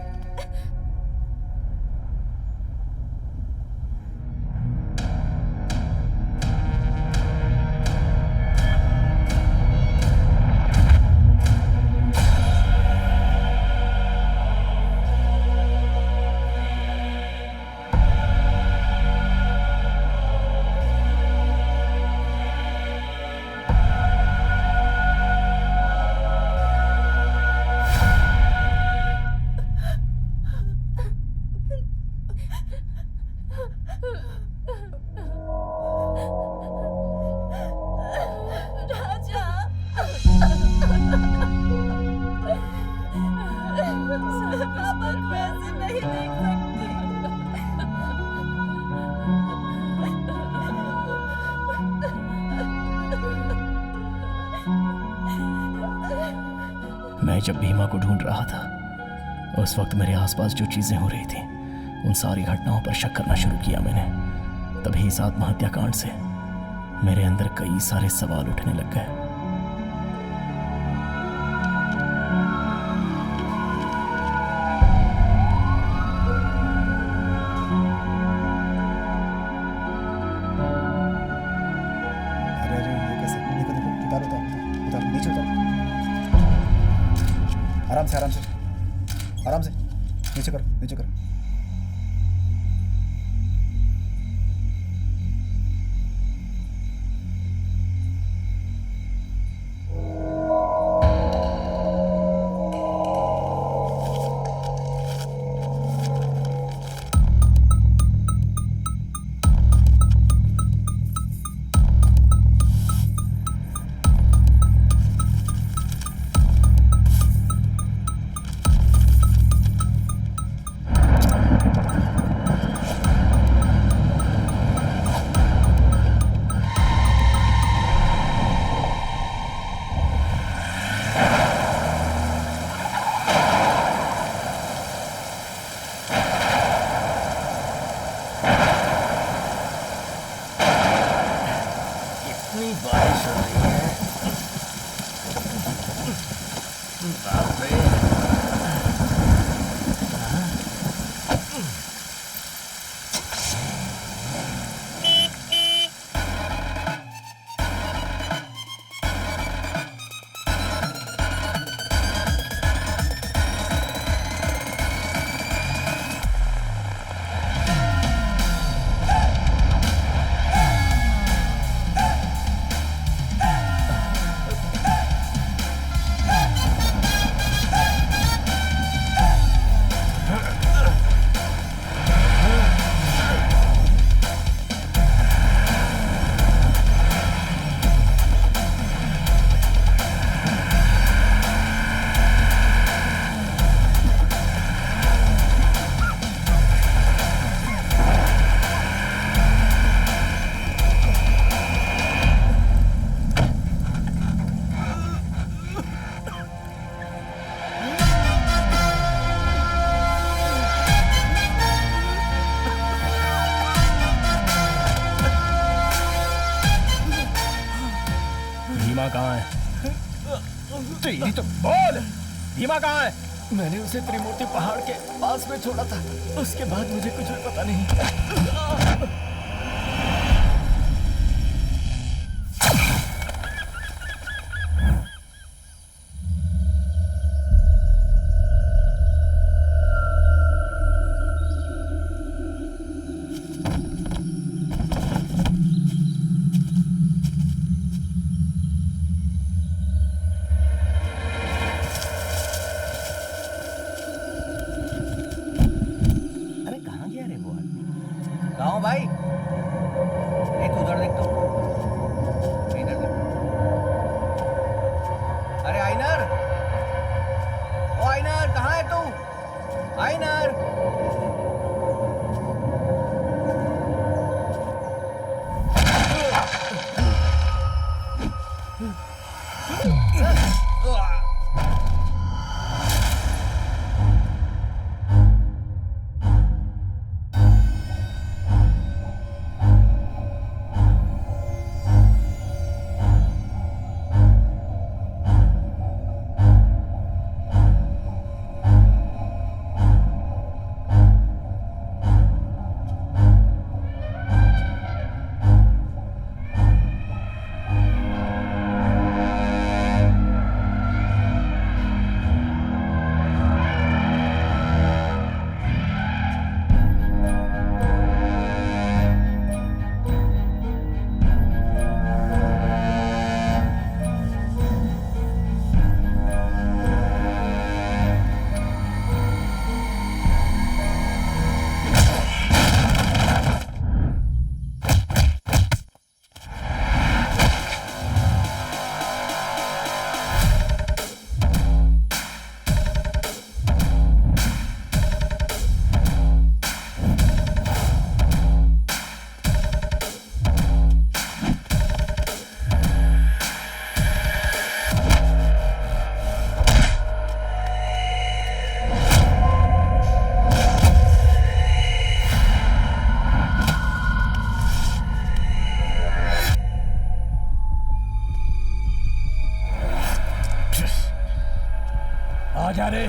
मैं जब भीमा को ढूंढ रहा था, उस वक्त मेरे आसपास जो चीजें हो रही थी, उन सारी घटनाओं पर शक करना शुरू किया मैंने। तभी इस आत्महत्या कांड से मेरे अंदर कई सारे सवाल उठने लग गए। आराम से नीचे करो, नीचे करो। कहाँ है? तेरी तो बोल, भीमा कहाँ है? मैंने उसे त्रिमूर्ति पहाड़ के पास में छोड़ा था, उसके बाद मुझे कुछ भी पता नहीं। गाँव भाई, एक उधर देख तो, इधर देख। अरे आइनर, ओ आइनर कहाँ है तू? आइनर, जा रे।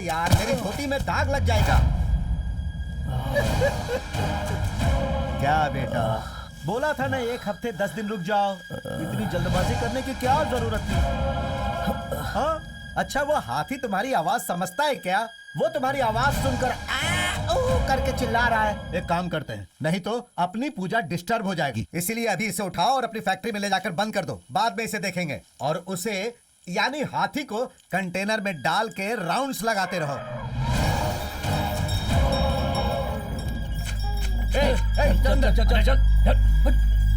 यार मेरी धोती में दाग लग जाएगा। क्या बेटा, बोला था ना 1 हफ्ते 10 दिन रुक जाओ। इतनी जल्दबाजी करने की क्या जरूरत थी? हाँ? अच्छा वो हाथी तुम्हारी आवाज समझता है क्या? वो तुम्हारी आवाज सुनकर करके चिल्ला रहा है। एक काम करते हैं, नहीं तो अपनी पूजा डिस्टर्ब हो जाएगी। इसीलिए अभी इसे उठाओ और अपनी फैक्ट्री में ले जाकर बंद कर दो। बाद में इसे देखेंगे। और उसे यानी हाथी को कंटेनर में डाल के राउंड्स लगाते रहो। चल चल चल चल चल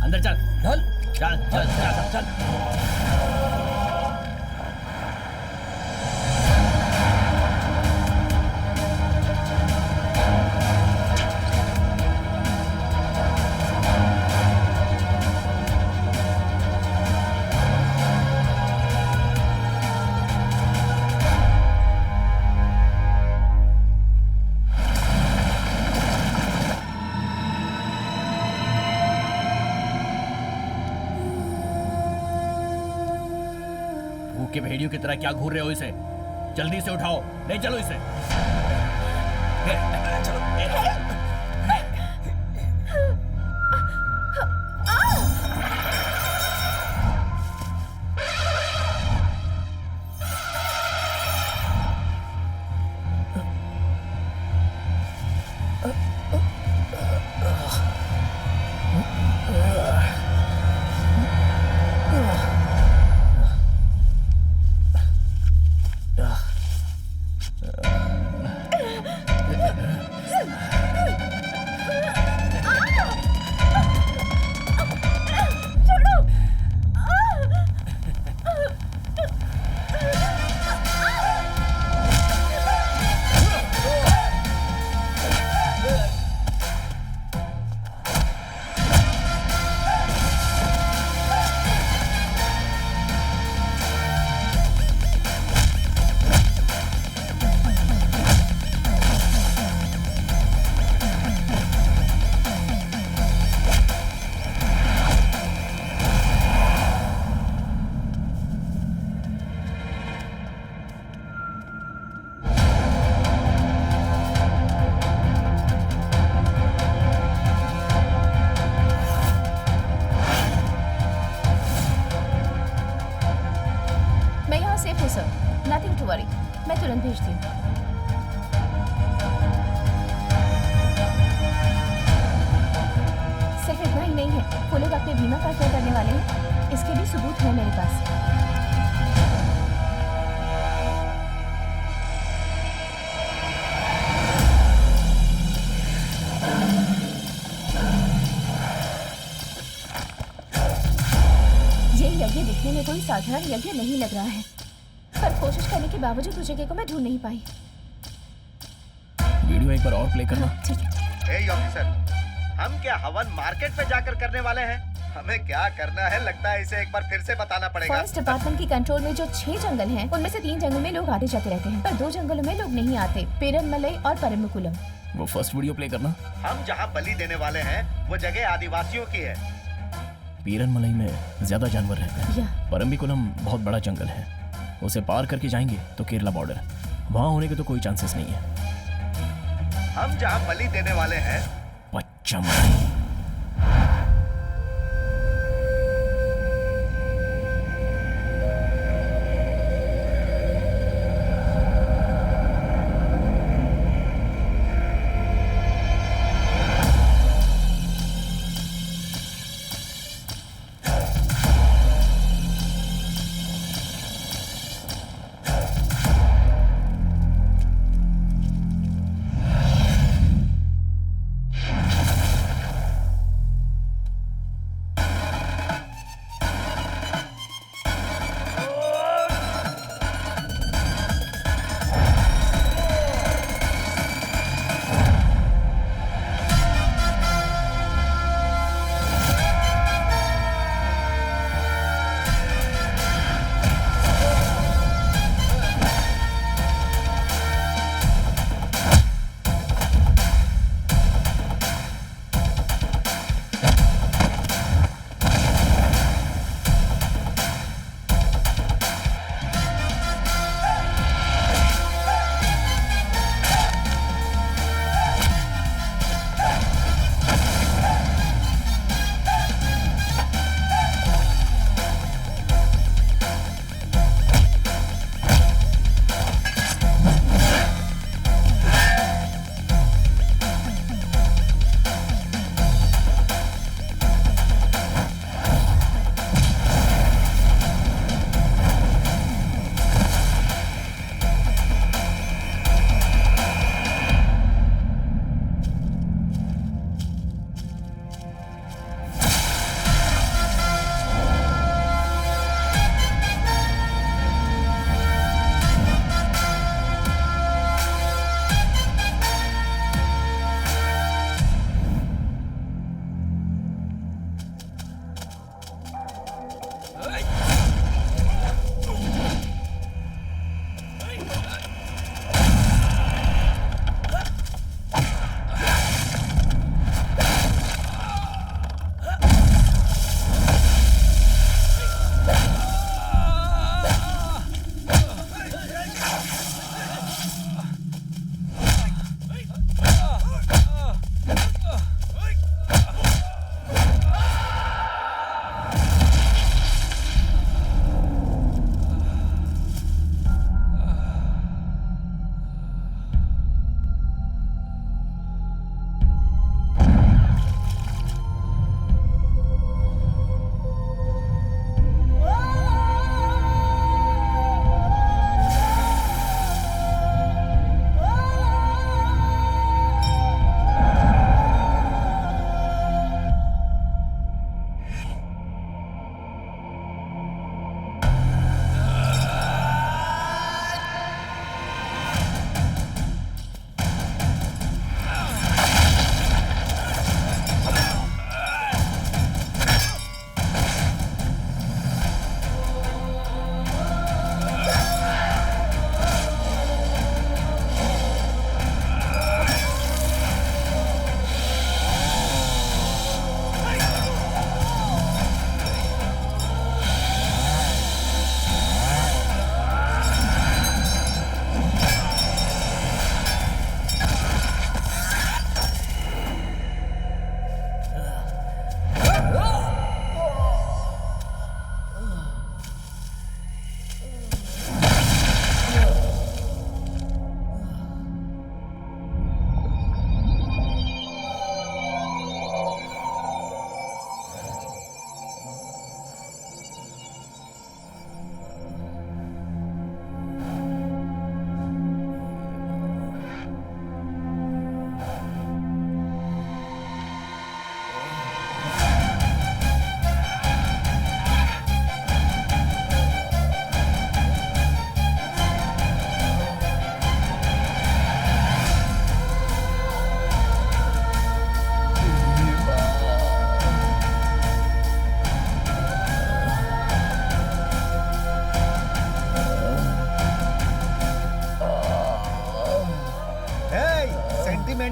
अंदर चल चल चल चल चल चल। के भेड़ियों की तरह क्या घूर रहे हो? इसे जल्दी से उठाओ, ले चलो इसे। चलो। नथिंग टू वरी, मैं तुरंत भेजती हूँ। सिर्फ इतना ही नहीं है, वो लोग अपने बीमा का क्या करने वाले हैं, इसके भी सबूत है मेरे पास। ये यज्ञ दिखने में कोई साधारण यज्ञ नहीं लग रहा है, पर कोशिश करने के बावजूद उस जगह को मैं ढूंढ नहीं पाई। वीडियो एक बार और प्ले करना। ठीक है। हे ऑफिसर, हम क्या हवन मार्केट में जाकर करने वाले हैं? हमें क्या करना है लगता है इसे एक बार फिर से बताना पड़ेगा। फॉरेस्ट डिपार्टमेंट की कंट्रोल में जो 6 जंगल हैं, उनमें से 3 जंगल में लोग आते जाते रहते हैं, पर 2 जंगलों में लोग नहीं आते, पेरनमलई और परम्बिकुलम। वो फर्स्ट वीडियो प्ले करना। हम जहाँ बलि देने वाले हैं वो जगह आदिवासियों की है। पीरनमलई में ज्यादा जानवर रहते हैं। या परम्बिकुलम बहुत बड़ा जंगल है, उसे पार करके जाएंगे तो केरला बॉर्डर, वहां होने के तो कोई चांसेस नहीं है। हम जहाँ बलि देने वाले हैं पच्चमढ़ी।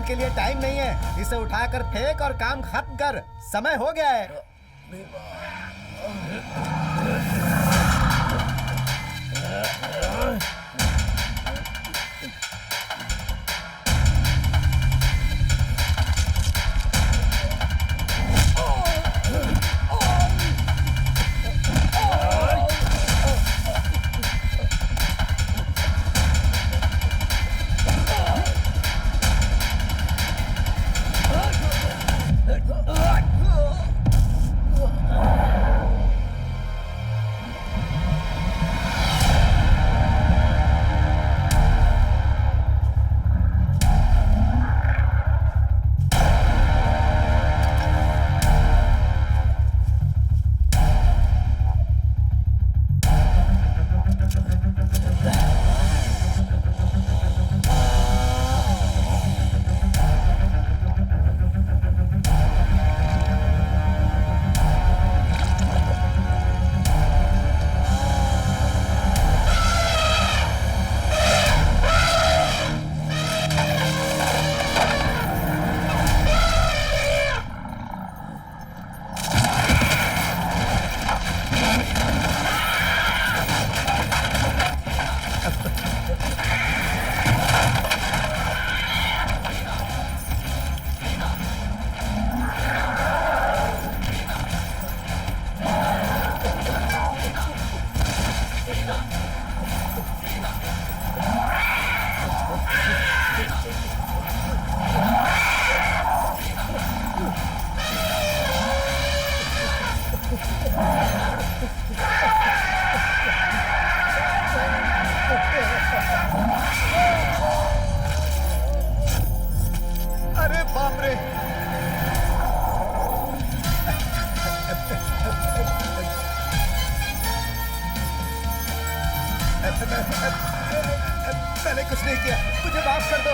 के लिए टाइम नहीं है, इसे उठाकर फेंक और काम खत्म कर, समय हो गया है। अरे बाप रे! मैंने कुछ नहीं किया, मुझे माफ कर दो।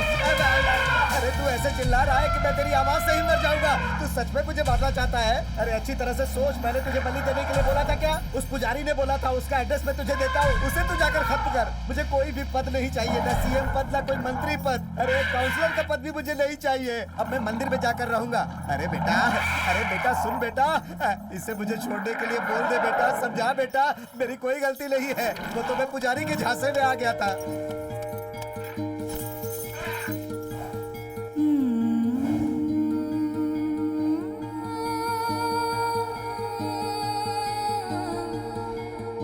अरे तू ऐसे चिल्ला रहा है कि मैं तेरी आवाज से ही मर जाऊंगा। तू सच में मुझे मारना चाहता है? अरे अच्छी तरह से सोच, मैंने तुझे बलि देने के लिए बोला था क्या? उस पुजारी ने बोला था, उसका एड्रेस मैं तुझे देता हूँ, उसे तू जाकर खत्म कर। मुझे कोई भी पद नहीं चाहिए, ना सीएम पद, ना कोई मंत्री पद। अरे काउंसलर का पद भी मुझे नहीं चाहिए। अब मैं मंदिर में जाकर रहूंगा। अरे बेटा सुन बेटा, इसे मुझे छोड़ने के लिए बोल दे बेटा, समझा बेटा, मेरी कोई गलती नहीं है। वो तो मैं पुजारी के झांसे में आ गया था।